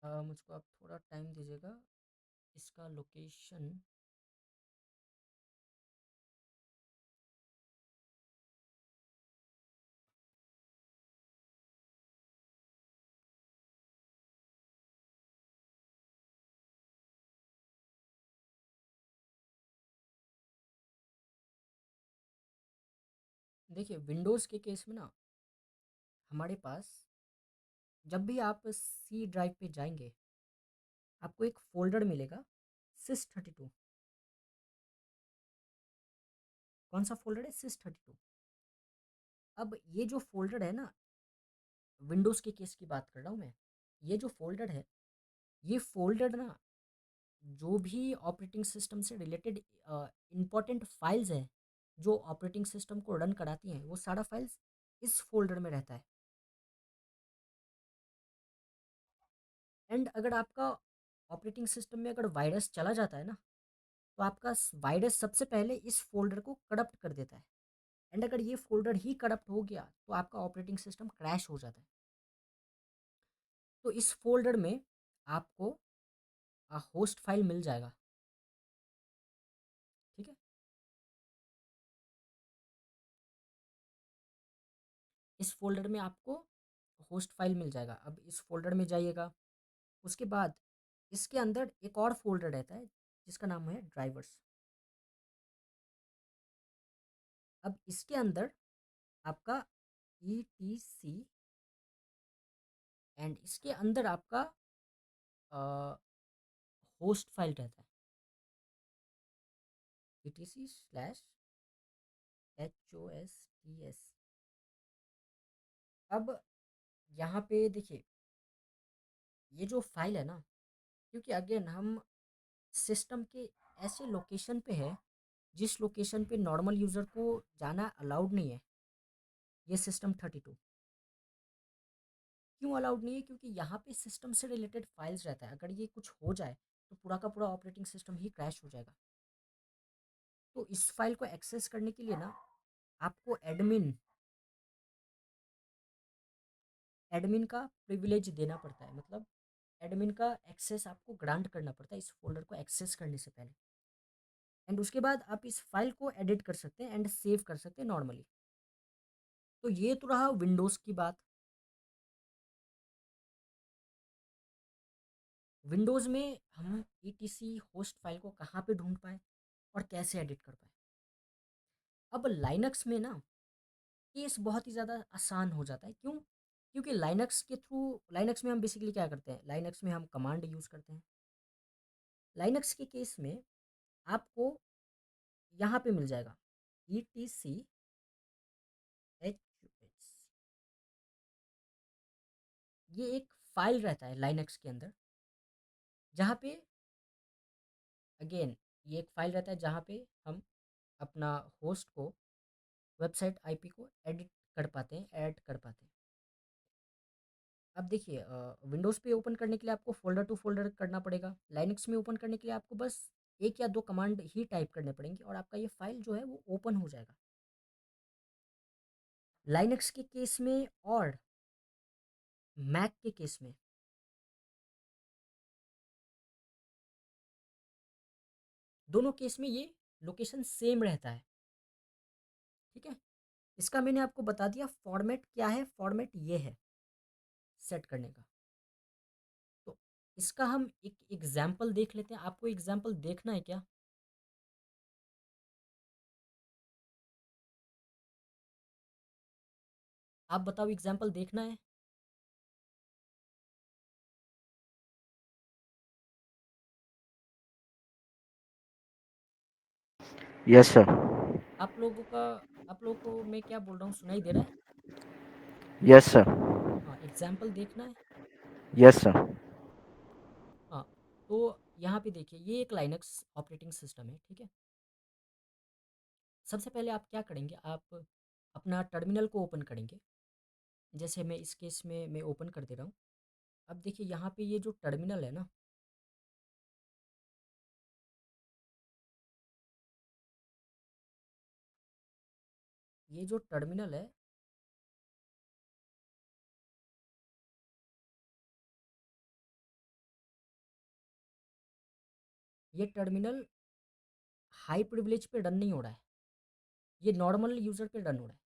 मुझको आप थोड़ा टाइम दीजिएगा, इसका लोकेशन देखिए, विंडोज़ के केस में ना हमारे पास जब भी आप सी ड्राइव पे जाएंगे आपको एक फ़ोल्डर मिलेगा sys32। कौन सा फ़ोल्डर है? sys32। अब ये जो फ़ोल्डर है ना, विंडोज़ के केस की बात कर रहा हूँ मैं, ये जो फ़ोल्डर है, ये फ़ोल्डर ना जो भी ऑपरेटिंग सिस्टम से रिलेटेड इम्पोर्टेंट फाइल्स हैं जो ऑपरेटिंग सिस्टम को रन कराती हैं, वो सारा फाइल्स इस फोल्डर में रहता है। एंड अगर आपका ऑपरेटिंग सिस्टम में अगर वायरस चला जाता है ना, तो आपका वायरस सबसे पहले इस फोल्डर को करप्ट कर देता है। एंड अगर ये फोल्डर ही करप्ट हो गया तो आपका ऑपरेटिंग सिस्टम क्रैश हो जाता है। तो इस फोल्डर में आपको होस्ट फाइल मिल जाएगा, ठीक है। इस फोल्डर में आपको होस्ट फाइल मिल जाएगा। अब इस फोल्डर में जाइएगा, उसके बाद इसके अंदर एक और फोल्डर रहता है जिसका नाम है ड्राइवर्स। अब इसके अंदर आपका ETC एंड इसके अंदर आपका होस्ट फाइल रहता है etc/HOSTS। अब यहाँ पे देखिए, ये जो फाइल है ना, क्योंकि अगेन हम सिस्टम के ऐसे लोकेशन पे है जिस लोकेशन पे नॉर्मल यूज़र को जाना अलाउड नहीं है, ये system32। क्यों अलाउड नहीं है? क्योंकि यहाँ पे सिस्टम से रिलेटेड फाइल्स रहता है, अगर ये कुछ हो जाए तो पूरा का पूरा ऑपरेटिंग सिस्टम ही क्रैश हो जाएगा। तो इस फाइल को एक्सेस करने के लिए ना आपको एडमिन एडमिन का प्रिविलेज देना पड़ता है, मतलब एडमिन का एक्सेस आपको ग्रांट करना पड़ता है इस फोल्डर को एक्सेस करने से पहले। एंड उसके बाद आप इस फाइल को एडिट कर सकते हैं एंड सेव कर सकते हैं नॉर्मली। तो ये तो रहा विंडोज़ की बात। विंडोज़ में हम ETC होस्ट फाइल को कहाँ पे ढूंढ पाए और कैसे एडिट कर पाए। अब लाइनक्स में ना केस बहुत ही ज़्यादा आसान हो जाता है। क्यों? क्योंकि लाइनक्स में हम बेसिकली क्या करते हैं, लाइनक्स में हम कमांड यूज़ करते हैं। लाइनक्स के केस में आपको यहाँ पे मिल जाएगा ETCHUS। ये एक फाइल रहता है लाइनक्स के अंदर, जहाँ पे अगेन ये एक फाइल रहता है जहाँ पे हम अपना होस्ट को, वेबसाइट IP को एडिट कर पाते हैं, ऐड कर पाते हैं। अब देखिए, विंडोज़ पे ओपन करने के लिए आपको फोल्डर टू फोल्डर करना पड़ेगा। लाइनक्स में ओपन करने के लिए आपको बस एक या दो कमांड ही टाइप करने पड़ेंगे और आपका ये फाइल जो है वो ओपन हो जाएगा। लाइनक्स के केस में और मैक के केस में दोनों केस में ये लोकेशन सेम रहता है, ठीक है। इसका मैंने आपको बता दिया फॉर्मेट क्या है। फॉर्मेट ये है सेट करने का। तो इसका हम एक एग्जाम्पल देख लेते हैं। आपको एग्जाम्पल देखना है क्या? आप बताओ, एग्जाम्पल देखना है? Yes, sir. आप लोगों का आप लोगों को मैं क्या बोल रहा हूँ सुनाई दे रहा है? Yes, sir. हाँ, एग्जाम्पल देखना है। Yes, sir. हाँ, तो यहाँ पे देखिए, ये एक लाइनक्स ऑपरेटिंग सिस्टम है, ठीक है। सबसे पहले आप क्या करेंगे, आप अपना टर्मिनल को ओपन करेंगे। जैसे मैं इस केस में मैं ओपन कर दे रहा हूँ। अब देखिए, यहाँ पे ये जो टर्मिनल है ना, ये जो टर्मिनल है, ये टर्मिनल हाई प्रिविलेज पे रन नहीं हो रहा है, ये नॉर्मल यूज़र पे रन हो रहा है।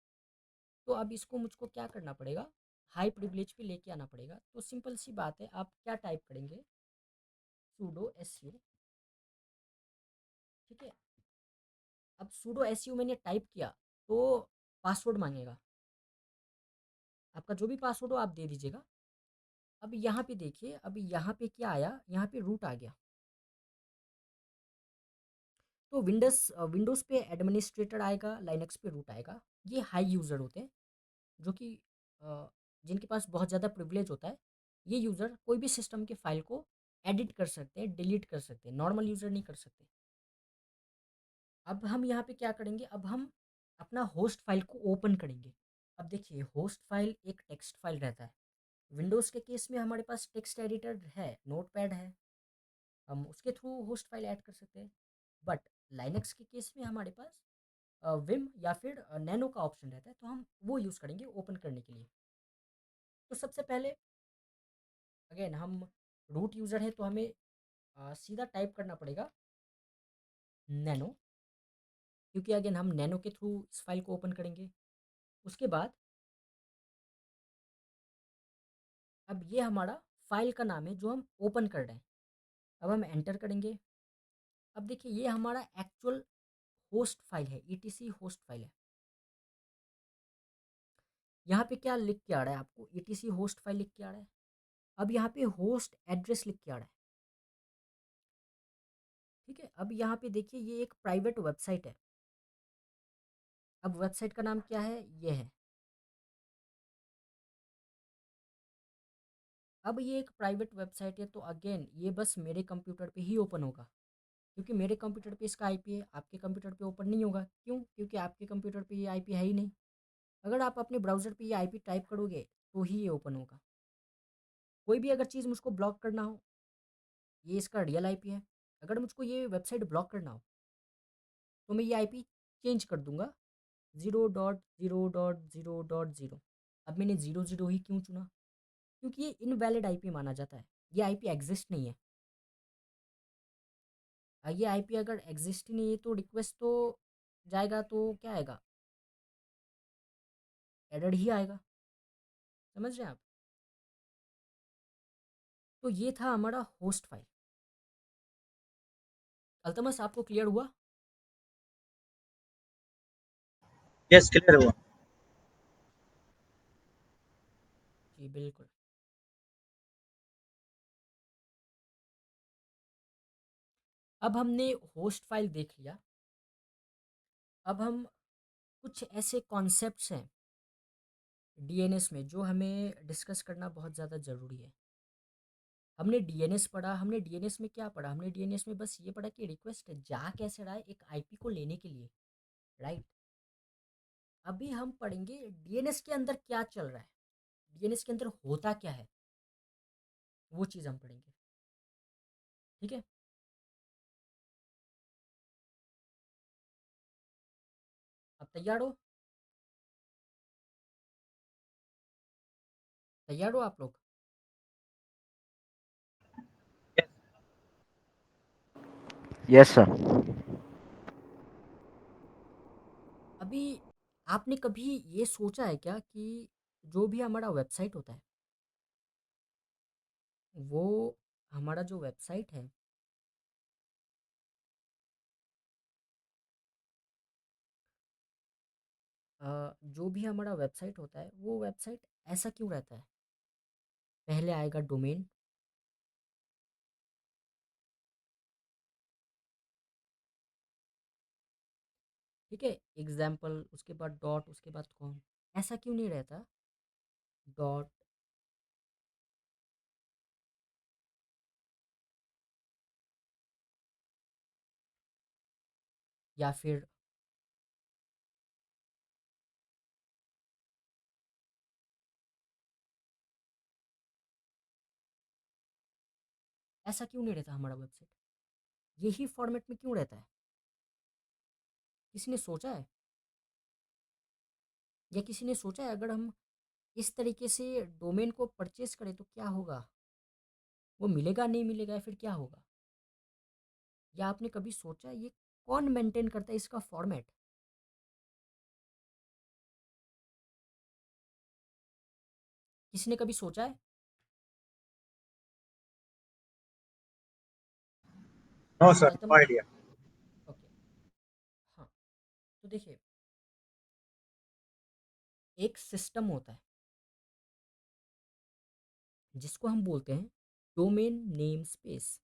तो अब इसको मुझको क्या करना पड़ेगा, हाई प्रिविलेज पे लेके आना पड़ेगा। तो सिंपल सी बात है, आप क्या टाइप करेंगे, sudo su, ठीक है। अब sudo su मैंने टाइप किया तो पासवर्ड मांगेगा, आपका जो भी पासवर्ड हो आप दे दीजिएगा। अब यहाँ पे देखिए, अब यहाँ पे क्या आया, यहाँ पे रूट आ गया। तो विंडोज़ पे एडमिनिस्ट्रेटर आएगा, लाइनक्स पे रूट आएगा। ये हाई यूज़र होते हैं, जो कि अ, जिनके पास बहुत ज़्यादा प्रिविलेज होता है। ये यूज़र कोई भी सिस्टम के फाइल को एडिट कर सकते हैं, डिलीट कर सकते हैं, नॉर्मल यूज़र नहीं कर सकते। अब हम यहाँ पे क्या करेंगे, अब हम अपना होस्ट फाइल को ओपन करेंगे। अब देखिए, होस्ट फाइल एक टेक्स्ट फाइल रहता है। विंडोज़ के केस में हमारे पास टेक्स्ट एडिटर है, नोटपैड है, हम उसके थ्रू होस्ट फाइल ऐड कर सकते हैं। बट लाइनक्स के केस में हमारे पास विम या फिर नैनो का ऑप्शन रहता है, तो हम वो यूज़ करेंगे ओपन करने के लिए। तो सबसे पहले अगेन हम रूट यूज़र है, तो हमें सीधा टाइप करना पड़ेगा नैनो, क्योंकि अगेन हम नैनो के थ्रू इस फाइल को ओपन करेंगे। उसके बाद अब ये हमारा फाइल का नाम है जो हम ओपन कर रहे हैं। अब हम एंटर करेंगे। अब देखिए, ये हमारा एक्चुअल होस्ट फाइल है, ईटीसी होस्ट फाइल है। यहाँ पे क्या लिख के आ रहा है आपको, ईटीसी होस्ट फाइल लिख के आ रहा है। अब यहाँ पे होस्ट एड्रेस लिख के आ रहा है, ठीक है। अब यहाँ पे देखिए, ये एक प्राइवेट वेबसाइट है। अब वेबसाइट का नाम क्या है, ये है। अब ये एक प्राइवेट वेबसाइट है, तो अगेन ये बस मेरे कंप्यूटर पे ही ओपन होगा, क्योंकि मेरे कंप्यूटर पे इसका आईपी है। आपके कंप्यूटर पे ओपन नहीं होगा, क्यों? क्योंकि आपके कंप्यूटर पे ये आईपी है ही नहीं। अगर आप अपने ब्राउज़र पे ये आईपी टाइप करोगे तो ही ये ओपन होगा। कोई भी अगर चीज़ मुझको ब्लॉक करना हो, ये इसका रियल आईपी है। अगर मुझको ये वेबसाइट ब्लॉक करना हो तो मैं ये आईपी चेंज कर दूंगा, 0.0.0.0। अब मैंने 0.0 ही क्यों चुना? क्योंकि ये इनवैलिड आईपी माना जाता है, ये आईपी एग्जिस्ट नहीं है। ये आईपी अगर एग्जिस्ट ही नहीं है तो रिक्वेस्ट तो जाएगा तो क्या आएगा, एरर ही आएगा। समझ रहे हैं आप? तो ये था हमारा होस्ट फाइल। अल्तमस, आपको क्लियर हुआ? यस, क्लियर हुआ। जी बिल्कुल। अब हमने होस्ट फाइल देख लिया। अब हम कुछ ऐसे कॉन्सेप्ट्स हैं डीएनएस में जो हमें डिस्कस करना बहुत ज़्यादा ज़रूरी है। हमने डीएनएस पढ़ा, हमने डीएनएस में क्या पढ़ा, हमने डीएनएस में बस ये पढ़ा कि रिक्वेस्ट जा कैसे रहा है एक आईपी को लेने के लिए, राइट। अभी हम पढ़ेंगे डीएनएस के अंदर क्या चल रहा है, डीएनएस के अंदर होता क्या है, वो चीज़ हम पढ़ेंगे, ठीक है। अब तैयार हो? तैयार हो आप लोग? Yes, sir. अभी आपने कभी ये सोचा है क्या कि जो भी हमारा वेबसाइट होता है, वो हमारा जो वेबसाइट है, जो भी हमारा वेबसाइट होता है, वो वेबसाइट ऐसा क्यों रहता है? पहले आएगा डोमेन, ठीक है, एग्जाम्पल, उसके बाद डॉट, उसके बाद कॉम। ऐसा क्यों नहीं रहता डॉट, या फिर ऐसा क्यों नहीं रहता हमारा वेबसाइट? यही फॉर्मेट में क्यों रहता है? किसी ने सोचा है? या किसी ने सोचा है अगर हम इस तरीके से डोमेन को परचेस करें तो क्या होगा? वो मिलेगा, नहीं मिलेगा, या फिर क्या होगा? या आपने कभी सोचा ये कौन मेंटेन करता है इसका फॉर्मेट? किसी ने कभी सोचा है? नो सर, नो प्रथम आइडिया। ओके, हाँ, तो देखिए, एक सिस्टम होता है जिसको हम बोलते हैं डोमेन नेम स्पेस।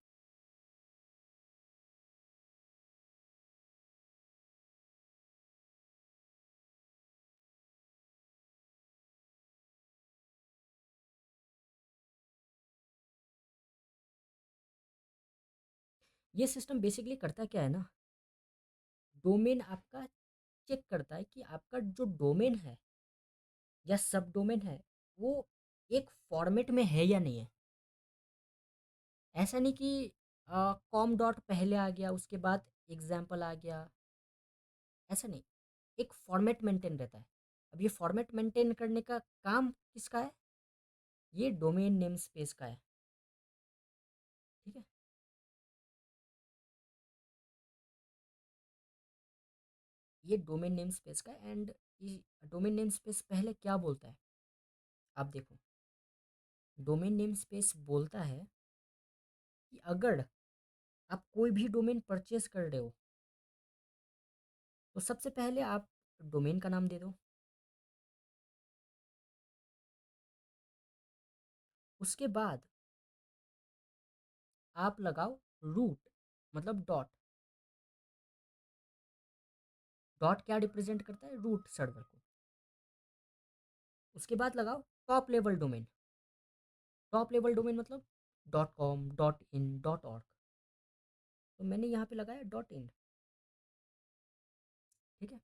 ये सिस्टम बेसिकली करता क्या है ना, डोमेन आपका चेक करता है कि आपका जो डोमेन है या सब डोमेन है वो एक फॉर्मेट में है या नहीं है। ऐसा नहीं कि कॉम डॉट पहले आ गया उसके बाद एग्जाम्पल आ गया, ऐसा नहीं। एक फॉर्मेट मेंटेन रहता है। अब ये फॉर्मेट मेंटेन करने का काम किसका है? ये डोमेन नेम स्पेस का है। ठीक है, ये डोमेन नेम स्पेस का है। एंड डोमेन नेम स्पेस पहले क्या बोलता है, आप देखो। डोमेन नेम स्पेस बोलता है कि अगर आप कोई भी डोमेन परचेज कर रहे हो तो सबसे पहले आप डोमेन का नाम दे दो। उसके बाद आप लगाओ रूट, मतलब डॉट। डॉट क्या रिप्रेजेंट करता है? रूट सर्वर को। उसके बाद लगाओ top level domain. Top level domain मतलब dot com, dot in, dot org. तो मैंने यहाँ पे लगाया डॉट इन। ठीक है,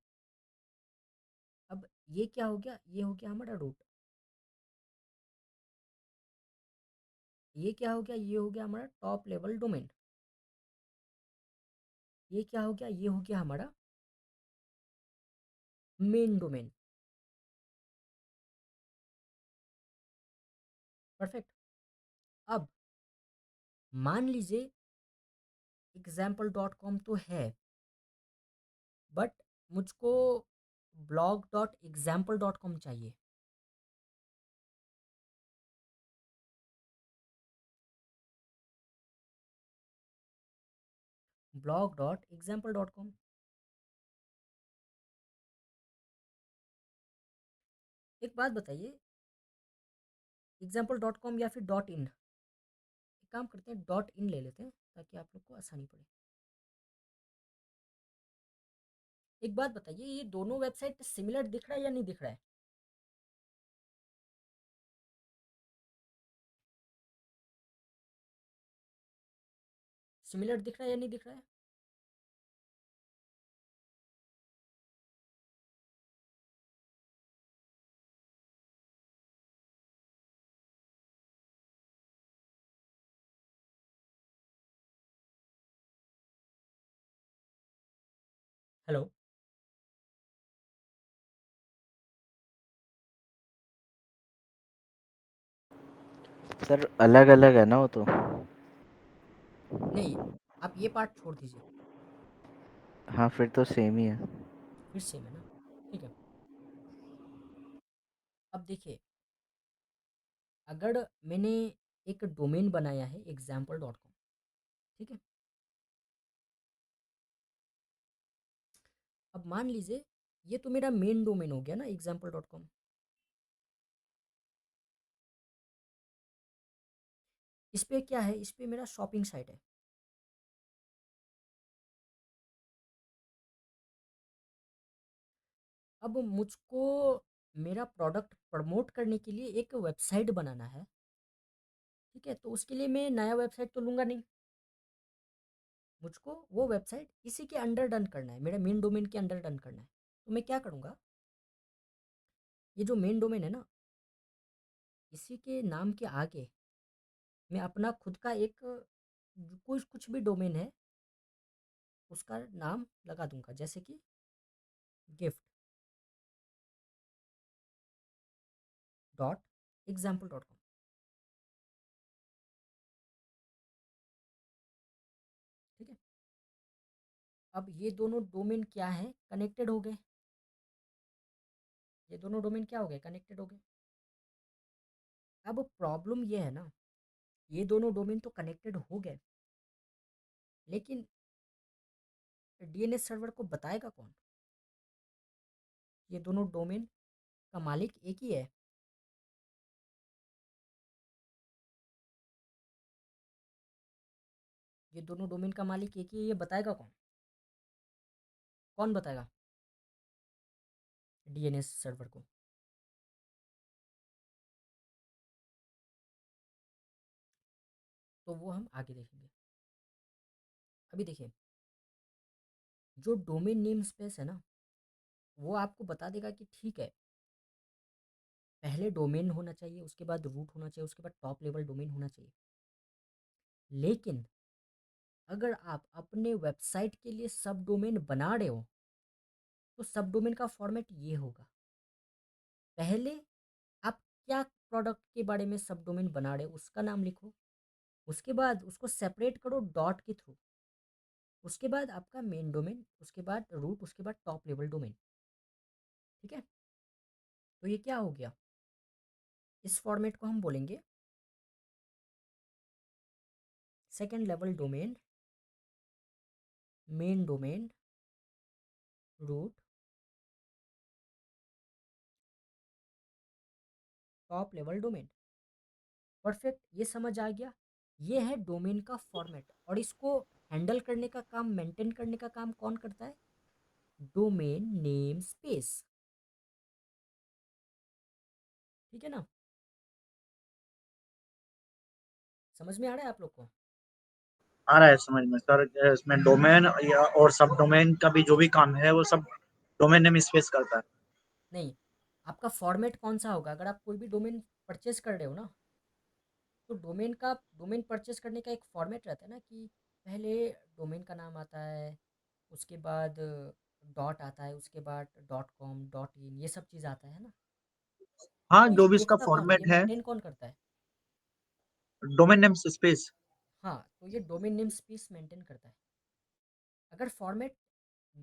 अब ये क्या हो गया? ये हो गया हमारा रूट। ये क्या हो गया? ये हो गया हमारा टॉप लेवल डोमेन। ये क्या हो गया? ये हो गया हमारा मेन डोमेन। परफेक्ट। अब मान लीजिए example.com तो है, बट मुझको blog.example.com चाहिए। blog.example.com। एक बात बताइए, example.com या फिर डॉट इन? एक काम करते हैं, डॉट इन ले लेते हैं ताकि आप लोग को आसानी पड़े। एक बात बताइए, ये दोनों वेबसाइट सिमिलर दिख रहा है या नहीं दिख रहा है? सिमिलर दिख रहा है या नहीं दिख रहा है? हेलो? सर अलग अलग है ना वो तो। नहीं, आप ये पार्ट छोड़ दीजिए। हाँ फिर तो सेम ही है। फिर सेम है ना? ठीक है। अब देखिए, अगर मैंने एक डोमेन बनाया है example.com, ठीक है। अब मान लीजिए ये तो मेरा मेन डोमेन हो गया ना example.com। इस पे क्या है? इस पे मेरा शॉपिंग साइट है। अब मुझको मेरा प्रोडक्ट प्रमोट करने के लिए एक वेबसाइट बनाना है। ठीक है, तो उसके लिए मैं नया वेबसाइट तो लूँगा नहीं। मुझको वो वेबसाइट इसी के अंडर डन करना है, मेरा मेन डोमेन के अंडर डन करना है। तो मैं क्या करूँगा, ये जो मेन डोमेन है ना, इसी के नाम के आगे मैं अपना खुद का एक कुछ कुछ भी डोमेन है उसका नाम लगा दूंगा, जैसे कि गिफ्ट डॉट एग्जाम्पल.com। ठीक है, अब ये दोनों डोमेन क्या है, कनेक्टेड हो गए। ये दोनों डोमेन क्या हो गए, कनेक्टेड हो गए। अब प्रॉब्लम ये है ना, ये दोनों डोमेन तो कनेक्टेड हो गए, लेकिन डीएनएस सर्वर को बताएगा कौन? ये दोनों डोमेन का मालिक एक ही है। ये दोनों डोमेन का मालिक एक ही है, ये बताएगा कौन? कौन बताएगा डीएनएस सर्वर को? तो वो हम आगे देखेंगे। अभी देखिए, जो डोमेन नेम स्पेस है ना, वो आपको बता देगा कि ठीक है, पहले डोमेन होना चाहिए, उसके बाद रूट होना चाहिए, उसके बाद टॉप लेवल डोमेन होना चाहिए। लेकिन अगर आप अपने वेबसाइट के लिए सब डोमेन बना रहे हो, तो सब डोमेन का फॉर्मेट ये होगा। पहले आप क्या प्रोडक्ट के बारे में सब डोमेन बना रहे हो उसका नाम लिखो, उसके बाद उसको सेपरेट करो डॉट के थ्रू, उसके बाद आपका मेन डोमेन, उसके बाद रूट, उसके बाद टॉप लेवल डोमेन। ठीक है, तो ये क्या हो गया, इस फॉर्मेट को हम बोलेंगे second level domain, main domain, root, top level domain. Perfect, ये समझ आ गया। ये है डोमेन का फॉर्मेट, और इसको हैंडल करने का काम, मेंटेन करने का काम कौन करता है? Domain name space. ठीक है ना, समझ में आ रहा है आप लोग को? आ रहा है समझ में सर। इसमें डोमेन या और सब डोमेन का भी जो भी काम है वो सब डोमेन नेम स्पेस करता है। नहीं, आपका फॉर्मेट कौन सा होगा? अगर आप कोई भी डोमेन परचेज कर रहे हो ना, तो डोमेन परचेज करने का एक फॉर्मेट रहता है ना, कि पहले डोमेन का नाम आता है, उसके बाद डॉट आता है, उसके बाद डॉट कॉम, डॉट इन, ये सब चीज़ आता है ना। हाँ, तो ये जो भी इसका देखता कौन है, ये फॉर्मेट है, मेंटेन कौन करता है? Domain name space. हाँ, तो ये डोमेन नेम स्पेस मेंटेन करता है। अगर फॉर्मेट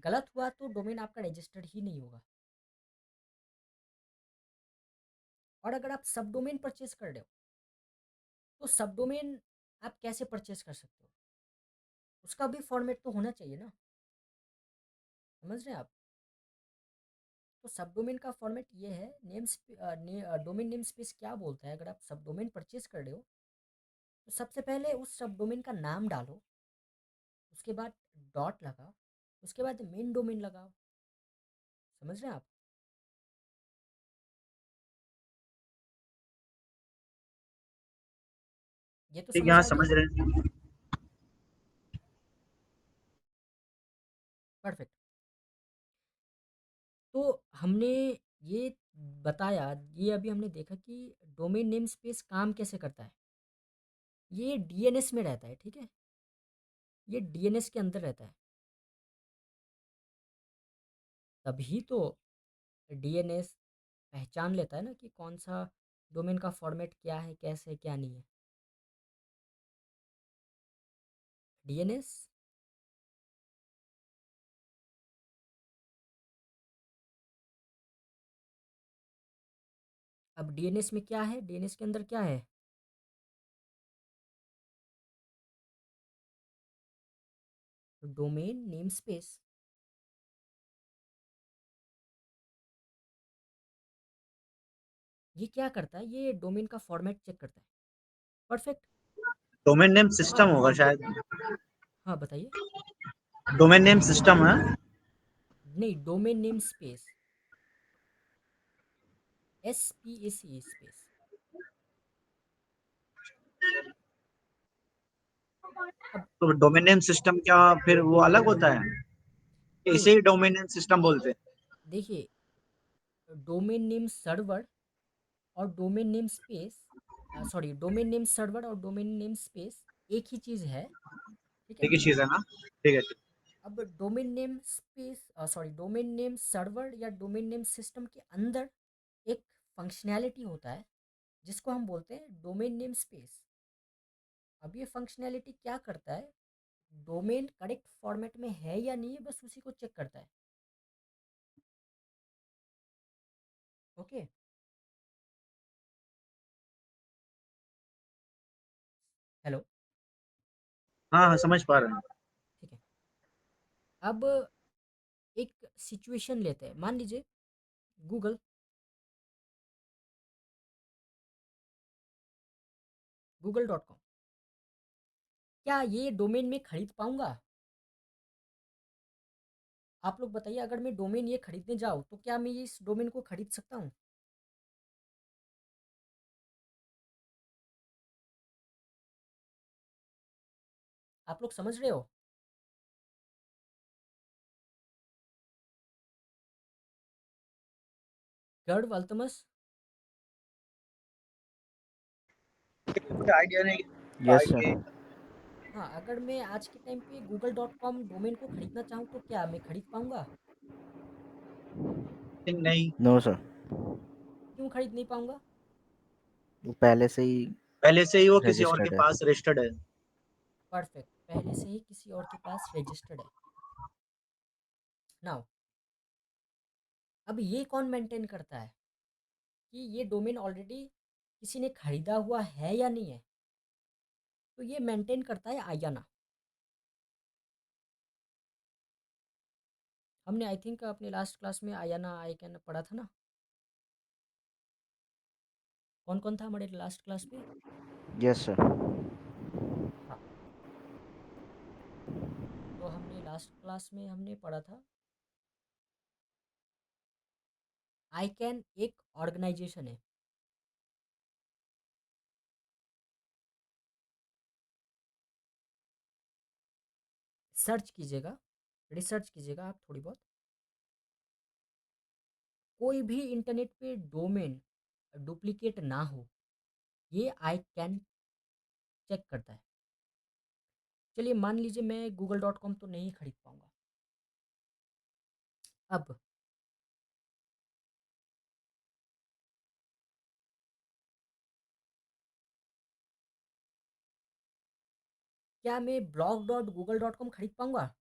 गलत हुआ तो डोमेन आपका रजिस्टर्ड ही नहीं होगा। और अगर आप सब डोमेन परचेज कर रहे हो, तो सब डोमेन आप कैसे परचेज कर सकते हो? उसका भी फॉर्मेट तो होना चाहिए ना, समझ रहे हैं आप? तो सब डोमेन का फॉर्मेट ये है, डोमेन नेम स्पेस क्या बोलता है, अगर आप सब डोमेन परचेज कर रहे हो, तो सबसे पहले उस सब डोमेन का नाम डालो, उसके बाद डॉट लगाओ, उसके बाद मेन डोमेन लगाओ। समझ रहे हैं आप? ये तो ठीक है, समझ हाँ आ गया समझ ना? रहे हैं। परफेक्ट। तो हमने ये बताया, ये अभी हमने देखा कि डोमेन नेम स्पेस काम कैसे करता है। ये डीएनएस में रहता है, ठीक है, ये डीएनएस के अंदर रहता है। तभी तो डीएनएस पहचान लेता है ना कि कौन सा डोमेन का फॉर्मेट क्या है, कैसे है, क्या नहीं है। डीएनएस, अब डीएनएस में क्या है, डीएनएस के अंदर क्या है? Domain name space. ये क्या करता है, ये डोमेन का फॉर्मेट चेक करता है। परफेक्ट। डोमेन नेम अब सिस्टम होगा शायद। हाँ बताइए। डोमेन नेम सिस्टम है। नहीं, domain name space, SPAC space. अब तो डोमेन नेम सिस्टम क्या फिर वो अलग होता है? नहीं, इसे ही डोमेन नेम सिस्टम बोलते हैं? देखिए, डोमेन नेम सर्वर और domain name space, sorry, domain name server और डोमेन नेम स्पेस एक ही चीज़ है। ठीक है। एक ही चीज है ना? ठीक है, ठीक। अब domain name space, sorry, domain name server या डोमेन नेम सिस्टम के अंदर एक फंक्शनैलिटी होता है, जिसको हम बोलते हैं डोमेन नेम स्पेस। अब ये फंक्शनैलिटी क्या करता है, डोमेन करेक्ट फॉर्मेट में है या नहीं है, बस उसी को चेक करता है। ओके। हेलो। हाँ हाँ, समझ पा रहे हैं। ठीक है। अब एक सिचुएशन लेते हैं, मान लीजिए गूगल google.com, क्या ये डोमेन में खरीद पाऊंगा? आप लोग बताइए, अगर मैं डोमेन ये खरीदने जाऊँ तो क्या मैं ये इस डोमेन को खरीद सकता हूँ? आप लोग समझ रहे हो? गर्ड अल्तमस। कोई आइडिया नहीं यस आगे। सर। हाँ, अगर मैं आज के टाइम पे google.com डोमेन को खरीदना चाहूँ तो क्या मैं खरीद पाऊंगा? नहीं, नो सर। क्यों खरीद नहीं पाऊंगा? वो पहले से ही पहले से ही वो किसी और के रजिस्टर्ड है। पास रजिस्टर्ड है। परफेक्ट, पहले से ही किसी और के पास रजिस्टर्ड है। नाउ, अब ये कौन मेंटेन करता है कि ये डोमेन ऑलरेडी किसी ने खरीदा हुआ है या नहीं है? तो ये मेंटेन करता है आयाना। हमने आई थिंक अपने लास्ट क्लास में आयाना आई कैन पढ़ा था ना? कौन कौन था हमारे लास्ट क्लास पे? Yes sir. हाँ, तो हमने लास्ट क्लास में हमने पढ़ा था आई कैन एक ऑर्गेनाइजेशन है। सर्च कीजिएगा, रिसर्च कीजिएगा आप थोड़ी बहुत। कोई भी इंटरनेट पे डोमेन डुप्लीकेट ना हो, ये आई कैन चेक करता है। चलिए मान लीजिए मैं google.com तो नहीं खरीद पाऊंगा। अब क्या मैं blog.google.com खरीद पाऊंगा?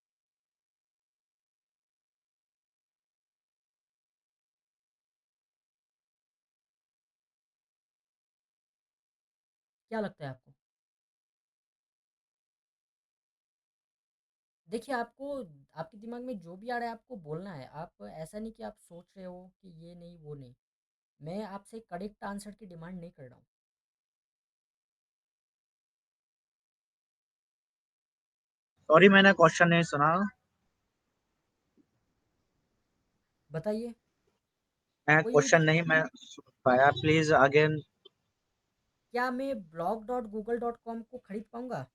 क्या लगता है आपको? देखिए, आपको आपके दिमाग में जो भी आ रहा है आपको बोलना है। आप ऐसा नहीं कि आप सोच रहे हो कि ये नहीं वो नहीं। मैं आपसे करेक्ट आंसर की डिमांड नहीं कर रहा हूँ। सॉरी, मैंने क्वेश्चन नहीं सुना। बताइए। मैं कोई नहीं क्वेश्चन बता। नहीं मैं सुन पाया, प्लीज अगेन। क्या मैं blog.google.com को खरीद पाऊंगा?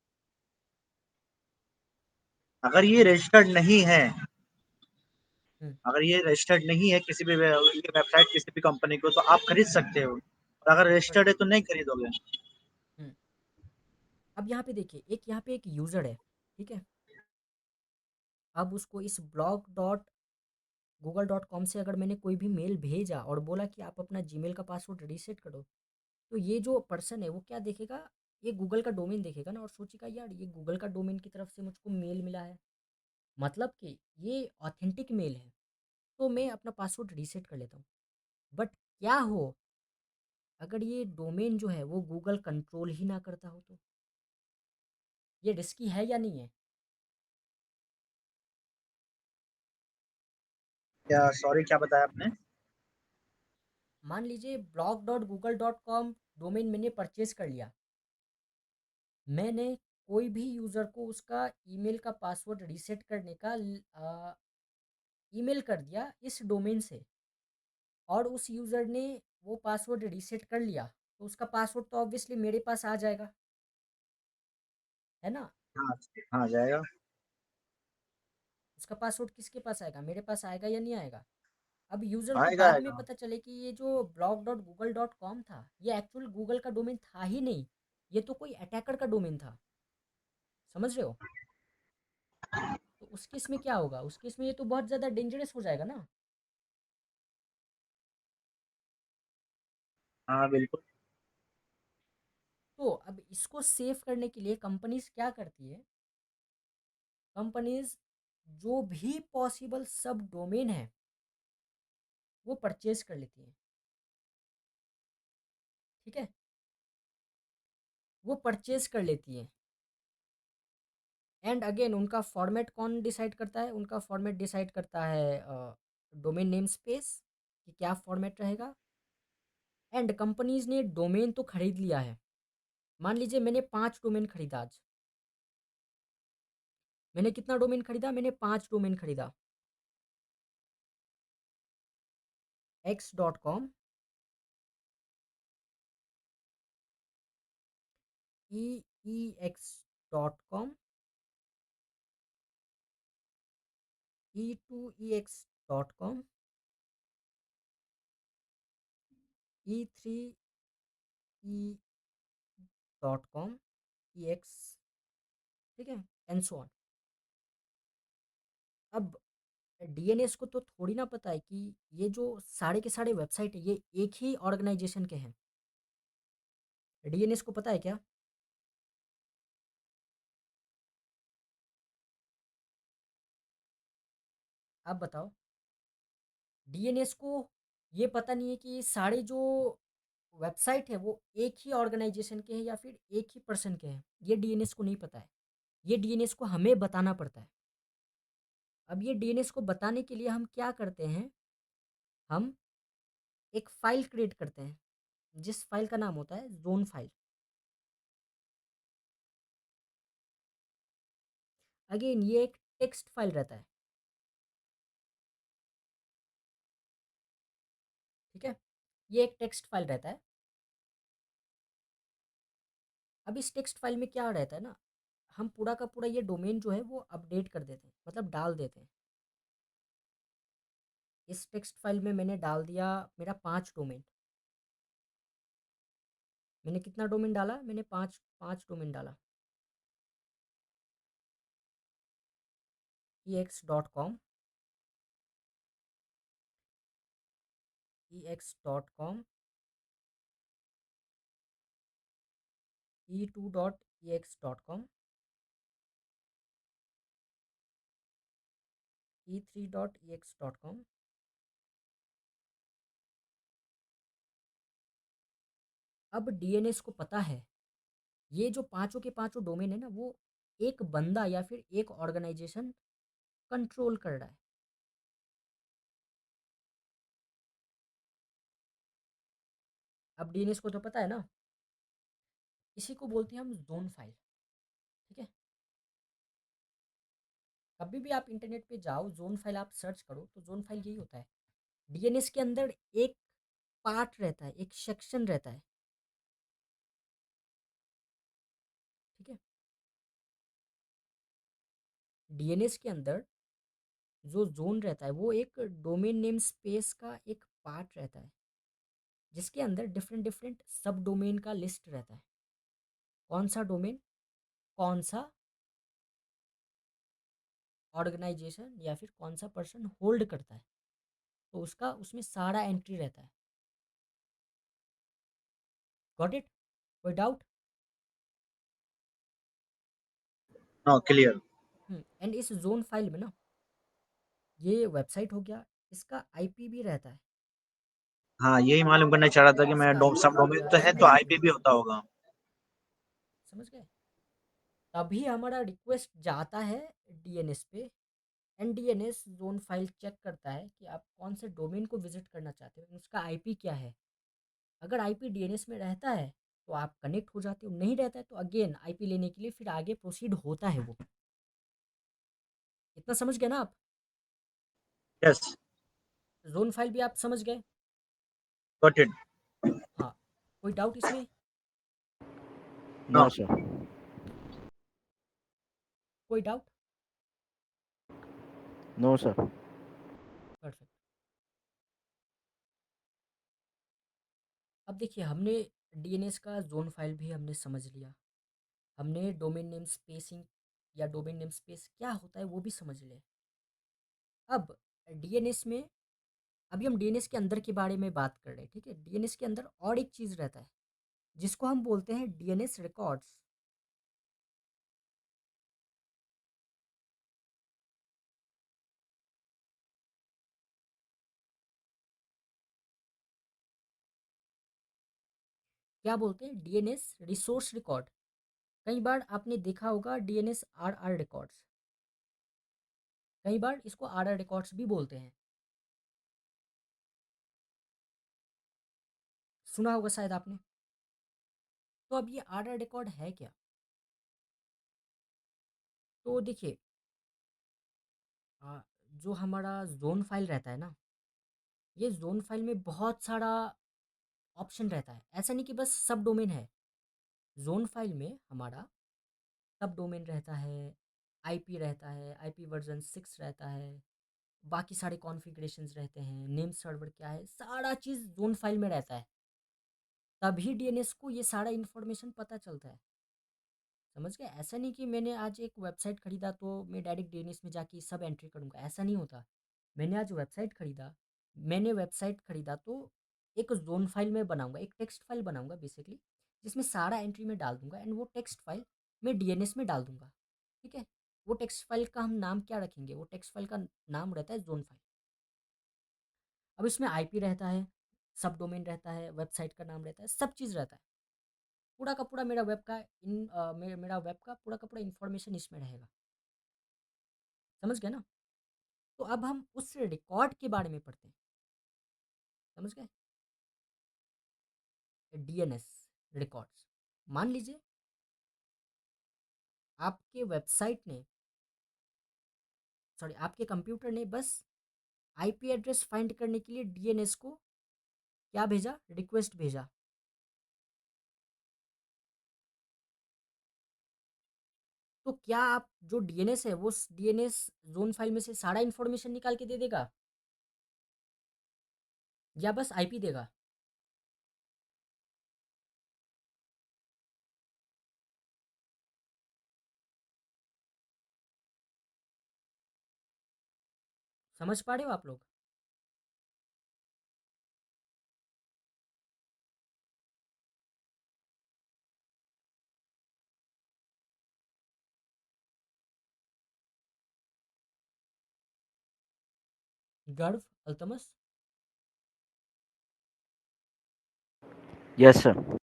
अगर ये रजिस्टर्ड नहीं है, हम्म। अगर ये रजिस्टर्ड नहीं है किसी भी ये वेबसाइट किसी भी कंपनी को, तो आप खरीद सकते हो। और अगर रजिस्टर्ड है परफेक्ट। तो नहीं खरीदोगे। हम्म। अब यहाँ पे देखिए, एक यहाँ पे एक यूजर है, ठीक है। अब उसको इस blog.google.com से अगर मैंने कोई भी मेल भेजा और बोला कि आप अपना जीमेल का पासवर्ड रीसेट करो, तो ये जो पर्सन है वो क्या देखेगा? ये गूगल का डोमेन देखेगा ना, और सोचेगा यार ये गूगल का डोमेन की तरफ से मुझको मेल मिला है, मतलब कि ये ऑथेंटिक मेल है, तो मैं अपना पासवर्ड रीसेट कर लेता हूँ। बट क्या हो अगर ये डोमेन जो है वो गूगल कंट्रोल ही ना करता हो, तो ये रिस्की है या नहीं है? क्या, सॉरी, क्या बताया आपने? मान लीजिए blog.google.com डोमेन मैंने परचेज कर लिया, मैंने कोई भी यूज़र को उसका ईमेल का पासवर्ड रीसेट करने का ईमेल कर दिया इस डोमेन से, और उस यूज़र ने वो पासवर्ड रीसेट कर लिया, तो उसका पासवर्ड तो ऑब्वियसली मेरे पास आ जाएगा, है ना? हाँ हाँ, जाएगा। उसका पासवर्ड किसके पास आएगा? मेरे पास आएगा या नहीं आएगा? अब यूज़र को आएगा बाद में आएगा। पता चले कि ये जो blog.google.com था ये एक्चुअल गूगल का डोमेन था ही नहीं, ये तो कोई अटैकर का डोमेन था। समझ रहे हो? तो उस केस में क्या होगा? उस केस में ये तो बहुत ज़्यादा डेंजरस हो जाएगा ना। हाँ बिल्कुल। तो अब इसको सेव करने के लिए कंपनीज क्या करती है? कंपनीज जो भी पॉसिबल सब डोमेन है वो परचेज कर लेती हैं, ठीक है, वो परचेज कर लेती हैं। एंड अगेन उनका फॉर्मेट कौन डिसाइड करता है? उनका फॉर्मेट डिसाइड करता है डोमेन नेम स्पेस कि क्या फॉर्मेट रहेगा। एंड कंपनीज ने डोमेन तो खरीद लिया है। मान लीजिए मैंने 5 डोमेन खरीदा आज। मैंने कितना डोमेन खरीदा? मैंने 5 डोमेन खरीदा। x.com, eex.com, e2ex.com, e3e.com, ex, ठीक है, एंड सो ऑन। अब डीएनएस को तो थोड़ी ना पता है कि ये जो सारे के सारे वेबसाइट है ये एक ही ऑर्गेनाइजेशन के हैं। डीएनएस को पता है क्या? आप बताओ। डीएनएस को ये पता नहीं है कि ये सारे जो वेबसाइट है वो एक ही ऑर्गेनाइजेशन के हैं या फिर एक ही पर्सन के हैं। ये डीएनएस को नहीं पता है। ये डीएनएस को हमें बताना पड़ता है। अब ये डीएनएस को बताने के लिए हम क्या करते हैं? हम एक फाइल क्रिएट करते हैं जिस फाइल का नाम होता है जोन फाइल। अगेन ये एक टेक्स्ट फाइल रहता है, ठीक है, ये एक टेक्स्ट फाइल रहता है। अब इस टेक्स्ट फाइल में क्या रहता है ना, हम पूरा का पूरा ये डोमेन जो है वो अपडेट कर देते हैं, मतलब डाल देते हैं। इस टेक्स्ट फाइल में मैंने डाल दिया मेरा 5 डोमेन। मैंने कितना डोमेन डाला? मैंने 5 डोमेन डाला। ex.com, ex.com, e2.ex.com, e3.ex.com। अब डीएनएस को पता है ये जो पांचों के पांचों डोमेन है ना वो एक बंदा या फिर एक ऑर्गेनाइजेशन कंट्रोल कर रहा है। अब डीएनएस को तो पता है ना, इसी को बोलते हैं हम जोन फाइल, ठीक है। कभी भी आप इंटरनेट पे जाओ, जोन फाइल आप सर्च करो तो जोन फाइल यही होता है। डीएनएस के अंदर एक पार्ट रहता है, एक सेक्शन रहता है, ठीक है। डीएनएस के अंदर जो जोन रहता है वो एक डोमेन नेम स्पेस का एक पार्ट रहता है जिसके अंदर डिफरेंट डिफरेंट सब डोमेन का लिस्ट रहता है। कौन सा डोमेन कौन सा ऑर्गेनाइजेशन या फिर कौन सा पर्सन होल्ड करता है, तो उसका उसमें सारा एंट्री रहता है। Got it? कोई डाउट? No, clear. एंड इस जोन फाइल में ना ये वेबसाइट हो गया, इसका आईपी भी रहता है। हाँ, यही मालूम करना चाह रहा था कि मैं इसका सब डोमेन तो है वेबसाइट तो आईपी भी आईपी भी रहता है, होता होगा। समझ गए? तभी हमारा रिक्वेस्ट जाता है डीएनएस पे। एनडीएनएस जोन फाइल चेक करता है कि आप कौन से डोमेन को विजिट करना चाहते हो, उसका आईपी क्या है। अगर आईपी डीएनएस में रहता है तो आप कनेक्ट हो जाते हो, नहीं रहता है तो अगेन आईपी लेने के लिए फिर आगे प्रोसीड होता है वो। इतना समझ गए ना आप? यस, जोन फाइल भी आप समझ गए? Got it. हाँ, कोई डाउट इसमें? नो। No, sir. कोई डाउट? No, sir. परफेक्ट। अब देखिए हमने डीएनएस का जोन फाइल भी हमने समझ लिया, हमने डोमेन नेम स्पेसिंग या डोमेन नेम स्पेस क्या होता है वो भी समझ लिया। अब डीएनएस में अभी हम डीएनएस के अंदर के बारे में बात कर रहे हैं, ठीक है। डीएनएस के अंदर और एक चीज़ रहता है जिसको हम बोलते हैं डीएनएस रिकॉर्ड्स। क्या बोलते हैं, डीएनएस रिसोर्स रिकॉर्ड। कई बार आपने देखा होगा डीएनएस आरआर रिकॉर्ड्स, कई बार इसको आरआर रिकॉर्ड्स भी बोलते हैं, सुना होगा शायद आपने। तो अब ये आरआर रिकॉर्ड है क्या? तो देखिए, जो हमारा जोन फाइल रहता है ना, ये जोन फाइल में बहुत सारा ऑप्शन रहता है। ऐसा नहीं कि बस सब डोमेन है। जोन फाइल में हमारा सब डोमेन रहता है, आईपी रहता है, आईपी वर्जन 6 रहता है, बाकी सारे कॉन्फ़िगरेशंस रहते हैं, नेम सर्वर क्या है, सारा चीज़ जोन फाइल में रहता है। तभी डीएनएस को ये सारा इन्फॉर्मेशन पता चलता है। समझ गए? ऐसा नहीं कि मैंने आज एक वेबसाइट खरीदा तो मैं डायरेक्ट डीएनएस में जाके सब एंट्री करूँगा, ऐसा नहीं होता। मैंने आज वेबसाइट खरीदा, मैंने वेबसाइट खरीदा तो एक ज़ोन फाइल में बनाऊँगा, एक टेक्स्ट फाइल बनाऊँगा बेसिकली, जिसमें सारा एंट्री में डाल दूँगा एंड वो टेक्स्ट फाइल मैं डीएनएस में डाल दूँगा। ठीक है? वो टेक्स्ट फाइल का हम नाम क्या रखेंगे? वो टेक्स्ट फाइल का नाम रहता है ज़ोन फाइल। अब इसमें आईपी रहता है, सब डोमेन रहता है, वेबसाइट का नाम रहता है, सब चीज़ रहता है। पूरा का पूरा मेरा वेब का मेरा वेब का पूरा इन्फॉर्मेशन इसमें रहेगा। समझ गए ना? तो अब हम उस रिकॉर्ड के बारे में पढ़ते हैं। समझ गए? DNS records. मान लीजिए आपके वेबसाइट ने, सॉरी, आपके कंप्यूटर ने बस आईपी एड्रेस फाइंड करने के लिए डीएनएस को क्या भेजा, रिक्वेस्ट भेजा। तो क्या आप जो डीएनएस है वो डीएनएस जोन फाइल में से सारा इन्फॉर्मेशन निकाल के दे देगा या बस आईपी देगा? समझ पा रहे हो आप लोग? गर्व, अल्तमस। Yes sir.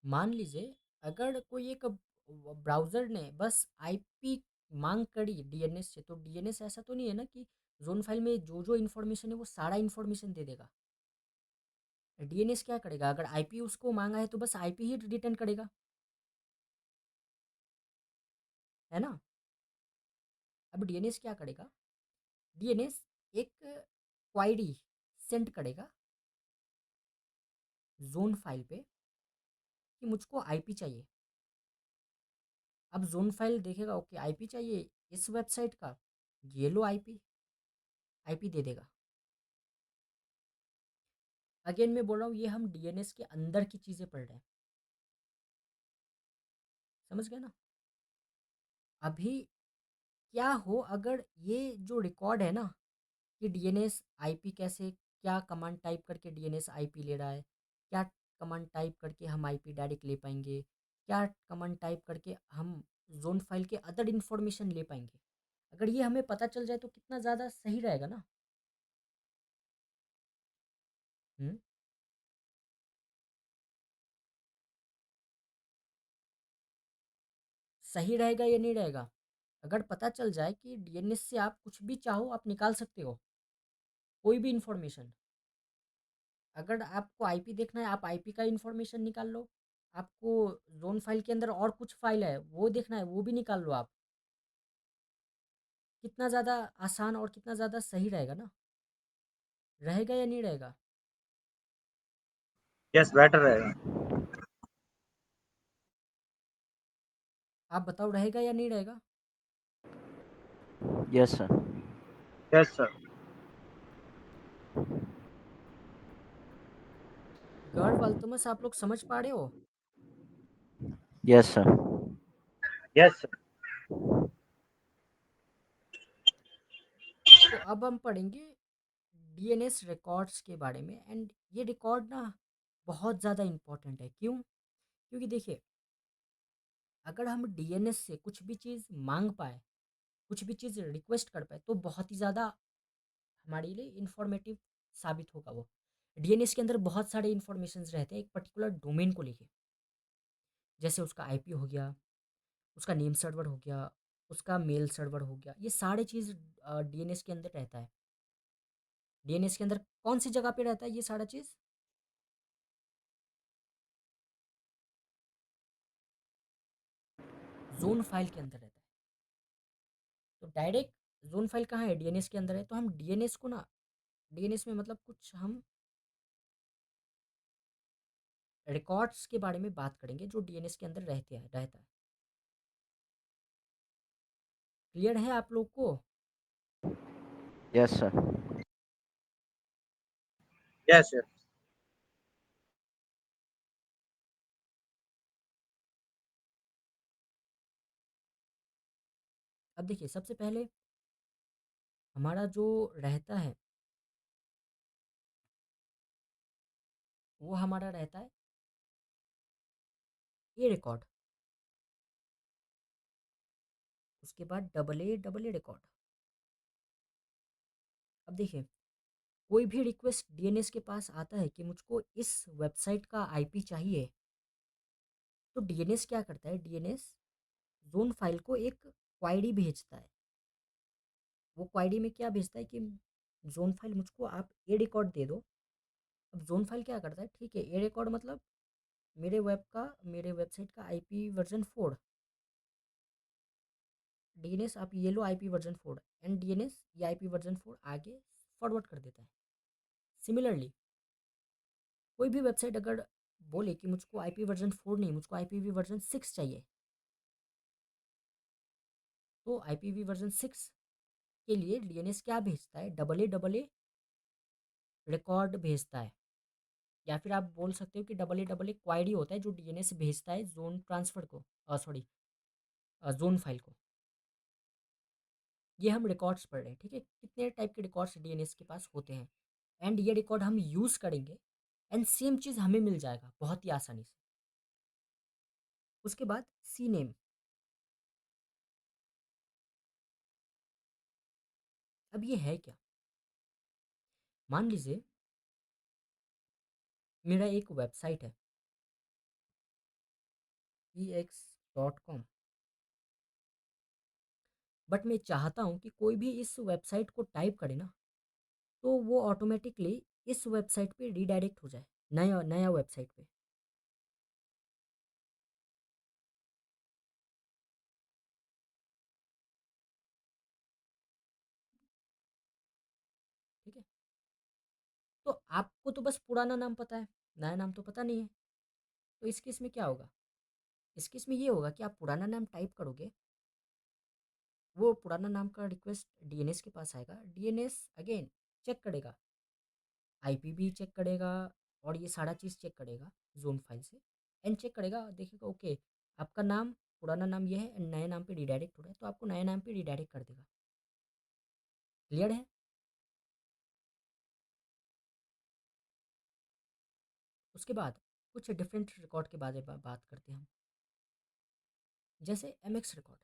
मान लीजिए अगर कोई एक ब्राउज़र ने बस आईपी मांग करी डीएनएस से, तो डीएनएस ऐसा तो नहीं है ना कि ज़ोन फाइल में जो जो इन्फॉर्मेशन है वो सारा इन्फॉर्मेशन दे देगा। डीएनएस क्या करेगा? अगर आईपी उसको मांगा है तो बस आईपी ही रिटर्न करेगा, है ना? अब डीएनएस क्या करेगा? डीएनएस एक क्वायरी सेंड करेगा ज़ोन फाइल पे कि मुझको आईपी चाहिए। अब ज़ोन फाइल देखेगा, ओके आईपी चाहिए इस वेबसाइट का, ये लो आईपी, आईपी दे देगा। अगेन मैं बोल रहा हूँ, ये हम डीएनएस के अंदर की चीज़ें पढ़ रहे हैं। समझ गए ना? अभी क्या हो अगर ये जो रिकॉर्ड है ना, कि डीएनएस आईपी कैसे, क्या कमांड टाइप करके डीएनएस आईपी ले रहा है, क्या कमांड टाइप करके हम आईपी डायरेक्ट ले पाएंगे, क्या कमांड टाइप करके हम जोन फाइल के अदर इन्फॉर्मेशन ले पाएंगे। अगर ये हमें पता चल जाए तो कितना ज़्यादा सही रहेगा ना। हम्म। सही रहेगा या नहीं रहेगा? अगर पता चल जाए कि डीएनएस से आप कुछ भी चाहो आप निकाल सकते हो, कोई भी इंफॉर्मेशन। अगर आपको आईपी देखना है आप आईपी का इंफॉर्मेशन निकाल लो, आपको जोन फाइल के अंदर और कुछ फाइल है वो देखना है वो भी निकाल लो आप। कितना ज़्यादा आसान और कितना ज़्यादा सही रहेगा ना? रहेगा या नहीं रहेगा? यस, बेटर रहेगा। आप बताओ, रहेगा या नहीं रहेगा? Yes sir. Yes sir. गर्व, अल्तमस, आप लोग समझ पा रहे हो? Yes sir. Yes sir. तो अब हम पढ़ेंगे डीएनएस रिकॉर्ड्स के बारे में। एंड ये रिकॉर्ड ना बहुत ज़्यादा इम्पोर्टेंट है। क्यों? क्योंकि देखिए, अगर हम डीएनएस से कुछ भी चीज़ मांग पाए, कुछ भी चीज़ रिक्वेस्ट कर पाए, तो बहुत ही ज़्यादा हमारे लिए इंफॉर्मेटिव साबित होगा वो। डीएनएस के अंदर बहुत सारे इन्फॉर्मेशन रहते हैं एक पर्टिकुलर डोमेन को लेके, जैसे उसका आईपी हो गया, उसका नेम सर्वर हो गया, उसका मेल सर्वर हो गया, ये सारे चीज़ डीएनएस के अंदर रहता है। डीएनएस के अंदर कौन सी जगह पे रहता है ये सारा चीज़? ज़ोन फाइल के अंदर रहता है। तो डायरेक्ट ज़ोन फाइल कहाँ है? डीएनएस के अंदर है। तो हम डीएनएस को ना, डीएनएस में मतलब कुछ हम रिकॉर्ड्स के बारे में बात करेंगे जो डीएनएस के अंदर रहता है। क्लियर है आप लोग को? Yes, sir. Yes yes. अब देखिए, सबसे पहले हमारा जो रहता है वो हमारा रहता है ए रिकॉर्ड, उसके बाद डबल ए रिकॉर्ड। अब देखिए, कोई भी रिक्वेस्ट डीएनएस के पास आता है कि मुझको इस वेबसाइट का आईपी चाहिए, तो डीएनएस क्या करता है? डीएनएस ज़ोन फाइल को एक क्वायरी भेजता है। वो क्वायरी में क्या भेजता है कि ज़ोन फाइल मुझको आप ए रिकॉर्ड दे दो। अब ज़ोन फाइल क्या करता है? ठीक है, ए रिकॉर्ड मतलब मेरे वेबसाइट का आईपी वर्जन 4, डीएनएस आप ये लो आईपी वर्जन 4, एंड डीएनएस ये आईपी वर्जन 4 आगे फॉरवर्ड कर देता है। सिमिलरली कोई भी वेबसाइट अगर बोले कि मुझको आईपी वर्जन 4 नहीं, मुझको आईपीवी वर्जन 6 चाहिए, तो आईपीवी वर्जन 6 के लिए डीएनएस क्या भेजता है? डबल ए रिकॉर्ड भेजता है। या फिर आप बोल सकते हो कि डबल ए क्वायरी होता है जो डीएनएस भेजता है जोन ट्रांसफर को, सॉरी, जोन फाइल को। ये हम रिकॉर्ड्स पढ़ रहे हैं, ठीक है? कितने टाइप के रिकॉर्ड्स डीएनएस के पास होते हैं, एंड ये रिकॉर्ड हम यूज़ करेंगे, एंड सेम चीज़ हमें मिल जाएगा बहुत ही आसानी से। उसके बाद सी नेम। अब ये है क्या? मान लीजिए मेरा एक वेबसाइट है ex.com, बट मैं चाहता हूँ कि कोई भी इस वेबसाइट को टाइप करे ना, तो वो ऑटोमेटिकली इस वेबसाइट पे रीडायरेक्ट हो जाए, नया नया वेबसाइट पे। ठीक है, तो आपको तो बस पुराना नाम पता है, नया नाम तो पता नहीं है। तो इस केस में क्या होगा? इस केस में ये होगा कि आप पुराना नाम टाइप करोगे, वो पुराना नाम का रिक्वेस्ट डीएनएस के पास आएगा, डीएनएस अगेन चेक करेगा, आईपी भी चेक करेगा, और ये सारा चीज़ चेक करेगा जोन फाइल से, एंड चेक करेगा, देखेगा ओके आपका नाम, पुराना नाम ये है एंड नए नाम पे रिडायरेक्ट हो रहा है, तो आपको नए नाम पे रिडायरेक्ट कर देगा। क्लियर है? उसके बाद कुछ डिफरेंट रिकॉर्ड के बारे में बात करते हैं हम, जैसे एमएक्स रिकॉर्ड।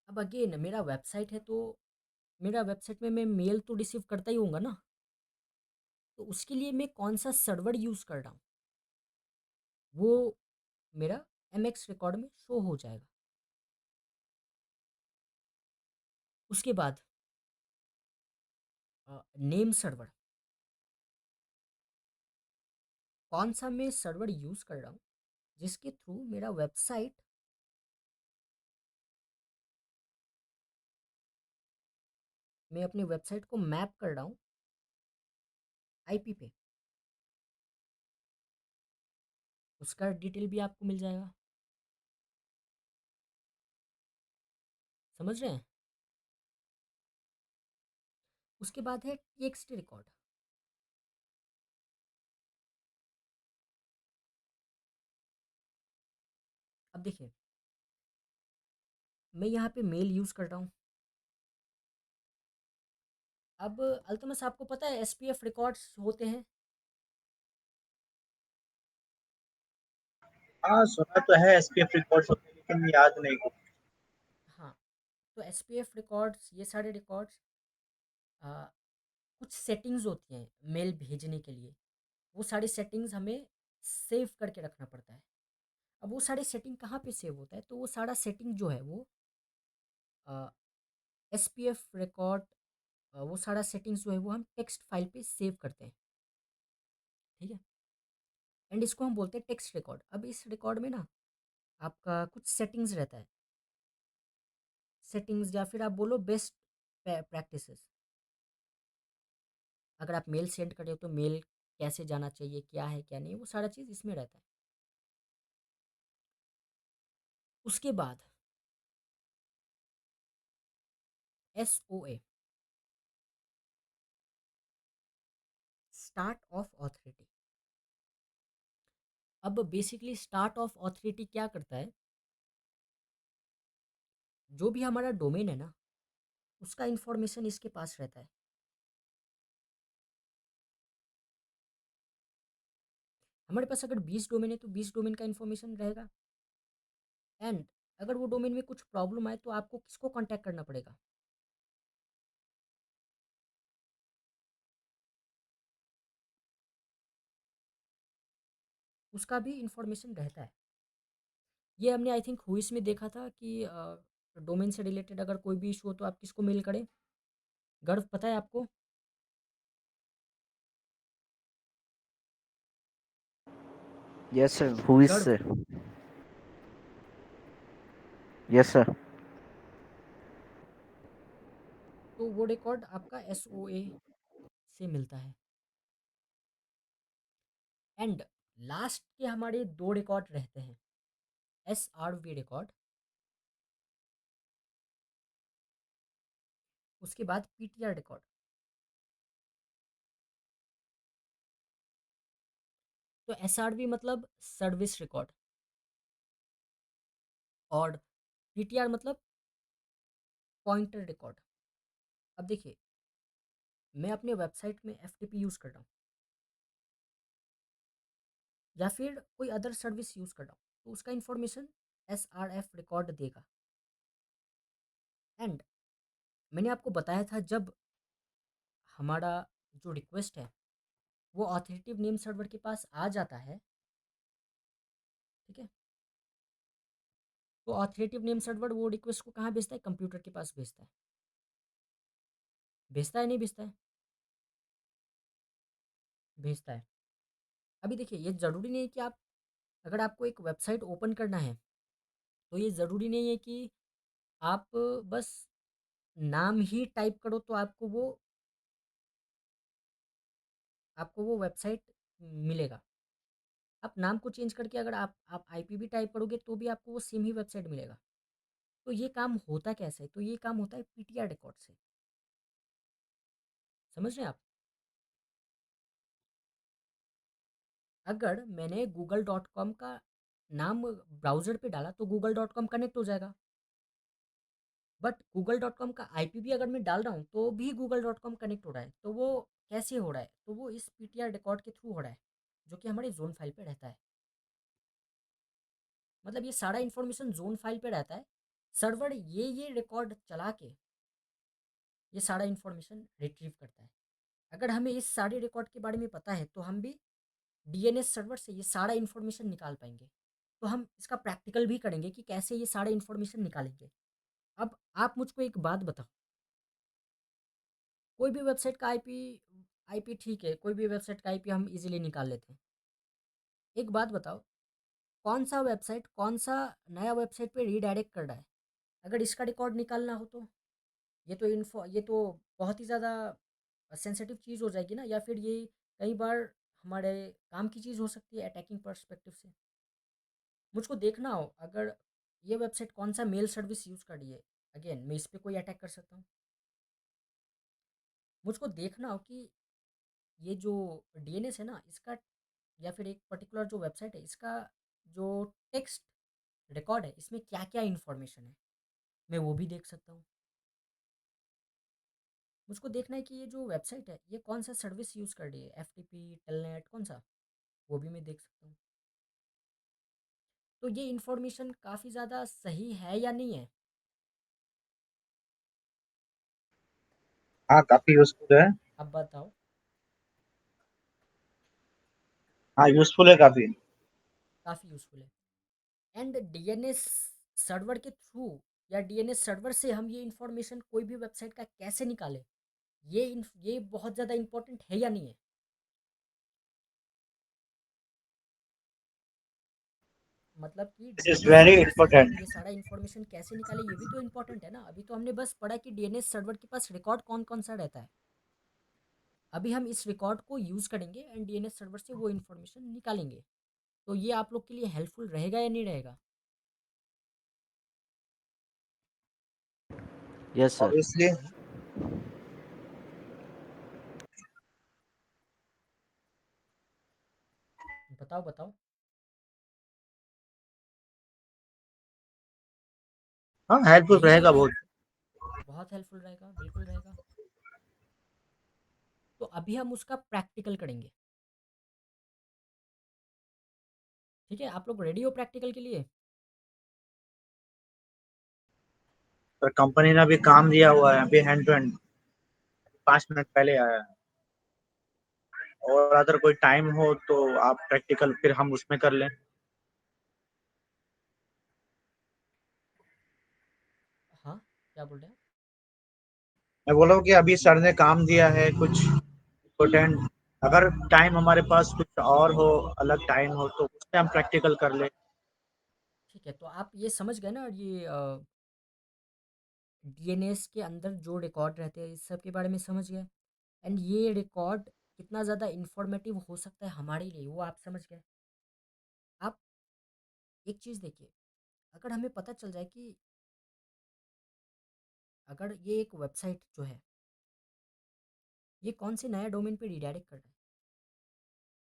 अब अगेन मेरा वेबसाइट है, तो मेरा वेबसाइट में मैं मेल तो रिसीव करता ही होऊंगा ना, तो उसके लिए मैं कौन सा सर्वर यूज़ कर रहा हूँ वो मेरा एमएक्स रिकॉर्ड में शो हो जाएगा। उसके बाद नेम सर्वर, कौन सा मैं सर्वर यूज़ कर रहा हूँ जिसके थ्रू मेरा वेबसाइट मैं अपनी वेबसाइट को मैप कर रहा हूँ आईपी पे, उसका डिटेल भी आपको मिल जाएगा। समझ रहे हैं? उसके बाद है टीएक्सटी रिकॉर्ड। अब देखिए, मैं यहाँ पे मेल यूज़ कर रहा हूँ। अब अल्तमस आपको पता है एसपीएफ रिकॉर्ड्स होते हैं? हाँ सुना तो है एसपीएफ रिकॉर्ड्स होते हैं, लेकिन याद नहीं कुछ। हाँ, तो एसपीएफ रिकॉर्ड्स, ये सारे रिकॉर्ड्स कुछ सेटिंग्स होती हैं मेल भेजने के लिए, वो सारी सेटिंग्स हमें सेव करके रखना पड़ता है। अब वो सारे सेटिंग कहाँ पे सेव होता है, तो वो सारा सेटिंग जो है वो एस पी एफ रिकॉर्ड, वो सारा सेटिंग्स जो है वो हम टेक्स्ट फाइल पे सेव करते हैं, ठीक है। एंड इसको हम बोलते हैं टेक्स्ट रिकॉर्ड। अब इस रिकॉर्ड में ना आपका कुछ सेटिंग्स रहता है, सेटिंग्स या फिर आप बोलो बेस्ट प्रैक्टिसेस। अगर आप मेल सेंड कर रहे हो तो मेल कैसे जाना चाहिए, क्या है क्या नहीं, वो सारा चीज़ इसमें रहता है। उसके बाद SOA, स्टार्ट ऑफ ऑथोरिटी। अब बेसिकली स्टार्ट ऑफ ऑथोरिटी क्या करता है, जो भी हमारा डोमेन है ना उसका इंफॉर्मेशन इसके पास रहता है। हमारे पास अगर 20 डोमेन है तो 20 डोमेन का इंफॉर्मेशन रहेगा। एंड अगर वो डोमेन में कुछ प्रॉब्लम आए तो आपको किसको कांटेक्ट करना पड़ेगा, उसका भी इंफॉर्मेशन रहता है। ये हमने आई थिंक हुइस में देखा था कि डोमेन से रिलेटेड अगर कोई भी इशू हो तो आप किसको मेल करें। गर्व पता है आपको? Yes, sir. Who is गर्व, sir? Yes, sir. तो वो रिकॉर्ड आपका SOA से मिलता है। एंड लास्ट के हमारे दो रिकॉर्ड रहते हैं, SRV रिकॉर्ड, उसके बाद PTR रिकॉर्ड। तो SRV मतलब सर्विस रिकॉर्ड, और PTR मतलब पॉइंटर रिकॉर्ड। अब देखिए, मैं अपने वेबसाइट में FTP यूज़ कर रहा हूँ या फिर कोई अदर सर्विस यूज़ कर रहा हूँ, तो उसका इंफॉर्मेशन SRF रिकॉर्ड देगा। एंड मैंने आपको बताया था, जब हमारा जो रिक्वेस्ट है वो ऑथोरिटेटिव नेम सर्वर के पास आ जाता है, ठीक है, तो ऑथोरिटेटिव नेम सर्वर वो रिक्वेस्ट को कहाँ भेजता है, कंप्यूटर के पास भेजता है। भेजता है नहीं भेजता है? भेजता है। अभी देखिए, ये ज़रूरी नहीं है कि आप, अगर आपको एक वेबसाइट ओपन करना है तो ये ज़रूरी नहीं है कि आप बस नाम ही टाइप करो तो आपको वो वेबसाइट मिलेगा। आप नाम को चेंज करके अगर आप IP भी टाइप करोगे तो भी आपको वो सेम ही वेबसाइट मिलेगा। तो ये काम होता कैसे है, तो ये काम होता है PTR रिकॉर्ड से। समझ रहे हैं आप? अगर मैंने google.com का नाम ब्राउज़र पे डाला तो google.com कनेक्ट हो जाएगा, बट google.com का IP भी अगर मैं डाल रहा हूँ तो भी google.com कनेक्ट हो रहा है। तो वो कैसे हो रहा है, तो वो इस PTR रिकॉर्ड के थ्रू हो रहा है, जो कि हमारे जोन फाइल पे रहता है। मतलब ये सारा इन्फॉर्मेशन जोन फाइल पे रहता है। सर्वर ये रिकॉर्ड चला के ये सारा इन्फॉर्मेशन रिट्रीव करता है। अगर हमें इस सारे रिकॉर्ड के बारे में पता है तो हम भी DNS सर्वर से ये सारा इन्फॉर्मेशन निकाल पाएंगे। तो हम इसका प्रैक्टिकल भी करेंगे कि कैसे ये सारा इन्फॉर्मेशन निकालेंगे। अब आप मुझको एक बात बताओ, कोई भी वेबसाइट का आईपी ठीक है, कोई भी वेबसाइट का आईपी हम इजीली निकाल लेते हैं। एक बात बताओ, कौन सा वेबसाइट कौन सा नया वेबसाइट पे रीडायरेक्ट कर रहा है, अगर इसका रिकॉर्ड निकालना हो तो ये तो बहुत ही ज़्यादा सेंसिटिव चीज़ हो जाएगी ना, या फिर ये कई बार हमारे काम की चीज़ हो सकती है अटैकिंग पर्सपेक्टिव से। मुझको देखना हो अगर ये वेबसाइट कौन सा मेल सर्विस यूज़ कर रही है, अगेन मैं इस पर कोई अटैक कर सकता हूँ। मुझको देखना हो कि ये जो DNS है ना इसका, या फिर एक पर्टिकुलर जो वेबसाइट है इसका जो टेक्स्ट रिकॉर्ड है इसमें क्या क्या इन्फॉर्मेशन है, मैं वो भी देख सकता हूँ। मुझको देखना है कि ये जो वेबसाइट है ये कौन सा सर्विस यूज़ कर रही है, FTP, टेलनेट, कौन सा, वो भी मैं देख सकता हूँ। तो ये इन्फॉर्मेशन काफ़ी ज़्यादा सही है या नहीं है? हाँ, काफ़ी यूज़फुल है। अब बताओ। हाँ, यूज़फुल है काफ़ी। काफ़ी यूज़फुल है। एंड डीएनएस सर्वर के थ्रू या डीएनएस सर्वर से हम ये इंफॉर्मेशन कोई भी वेबसाइट का कैसे निकालें, ये बहुत ज़्यादा इंपॉर्टेंट है या नहीं है? मतलब कि this is DNS very server से हम इम्पोर्टेंट। ये सारा इंफॉर्मेशन कैसे निकालें, ये भी तो इम्पोर्टेंट है ना। अभी तो हमने बस पढ़ा कि डीएनएस सर्वर के पास रिकॉर्ड कौन कौन सा रहता है। अभी हम इस रिकॉर्ड को यूज़ करेंगे एंड डीएनएस सर्वर से वो इन्फॉर्मेशन निकालेंगे। तो ये आप लोग के लिए हेल्पफुल रहेगा या नहीं रहेगा? Yes, sir. ऑब्वियसली। बताओ बताओ। हाँ, हेल्पफुल रहेगा या रहेगा नहीं? बहुत। बहुत हेल्पफुल रहेगा, बिल्कुल रहेगा। तो अभी हम उसका प्रैक्टिकल करेंगे। ठीक है, आप लोग रेडी हो प्रैक्टिकल के लिए? पर कंपनी ने अभी काम दिया हुआ है, अभी हैंड टू हैंड 5 मिनट पहले आया है। और अगर कोई टाइम हो तो आप प्रैक्टिकल फिर हम उसमें कर लें। हाँ, क्या बोल रहे हैं? मैं बोल रहा हूँ कि अभी सर ने काम दिया है कुछ इम्पोर्टेंट, अगर टाइम हमारे पास कुछ और हो, अलग टाइम हो तो उसमें हम प्रैक्टिकल कर लें। ठीक है, तो आप ये समझ गए ना, ये डीएनएस के अंदर जो रिकॉर्ड रहते हैं इस सब के बारे में समझ गए। एंड ये रिकॉर्ड कितना ज़्यादा इंफॉर्मेटिव हो सकता है हमारे लिए, वो आप समझ गए। आप एक चीज़ देखिए, अगर हमें पता चल जाए कि अगर ये एक वेबसाइट जो है ये कौन से नया डोमेन पे रिडायरेक्ट कर रहा है,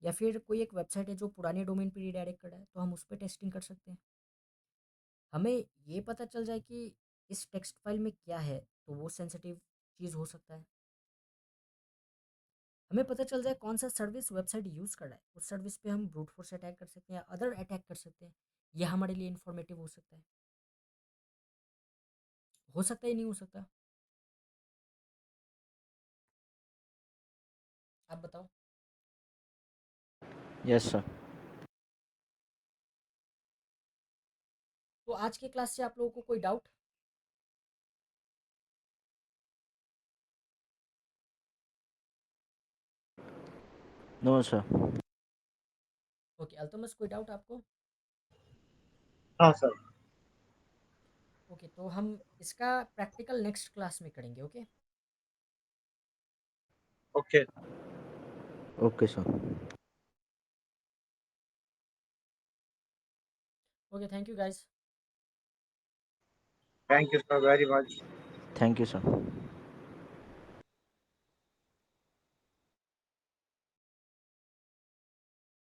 या फिर कोई एक वेबसाइट है जो पुराने डोमेन पे रिडायरेक्ट कर रहा है, तो हम उस पर टेस्टिंग कर सकते हैं। हमें ये पता चल जाए कि इस टेक्स्ट फाइल में क्या है, तो वो सेंसिटिव चीज़ हो सकता है। हमें पता चल जाए कौन सा सर्विस वेबसाइट यूज़ कर रहा है, उस सर्विस पे हम ब्रूट फोर्स अटैक कर सकते हैं या अदर अटैक कर सकते हैं। यह हमारे लिए इन्फॉर्मेटिव हो सकता है। हो सकता है नहीं हो सकता? आप बताओ। Yes, sir. तो आज के क्लास से आप लोगों को कोई doubt? No, sir. Okay Altamas, कोई डाउट आपको? हाँ सर। ओके, तो हम इसका प्रैक्टिकल नेक्स्ट क्लास में करेंगे। Okay okay. Okay, sir. Okay, thank you guys. Thank you sir very much. Thank you, sir.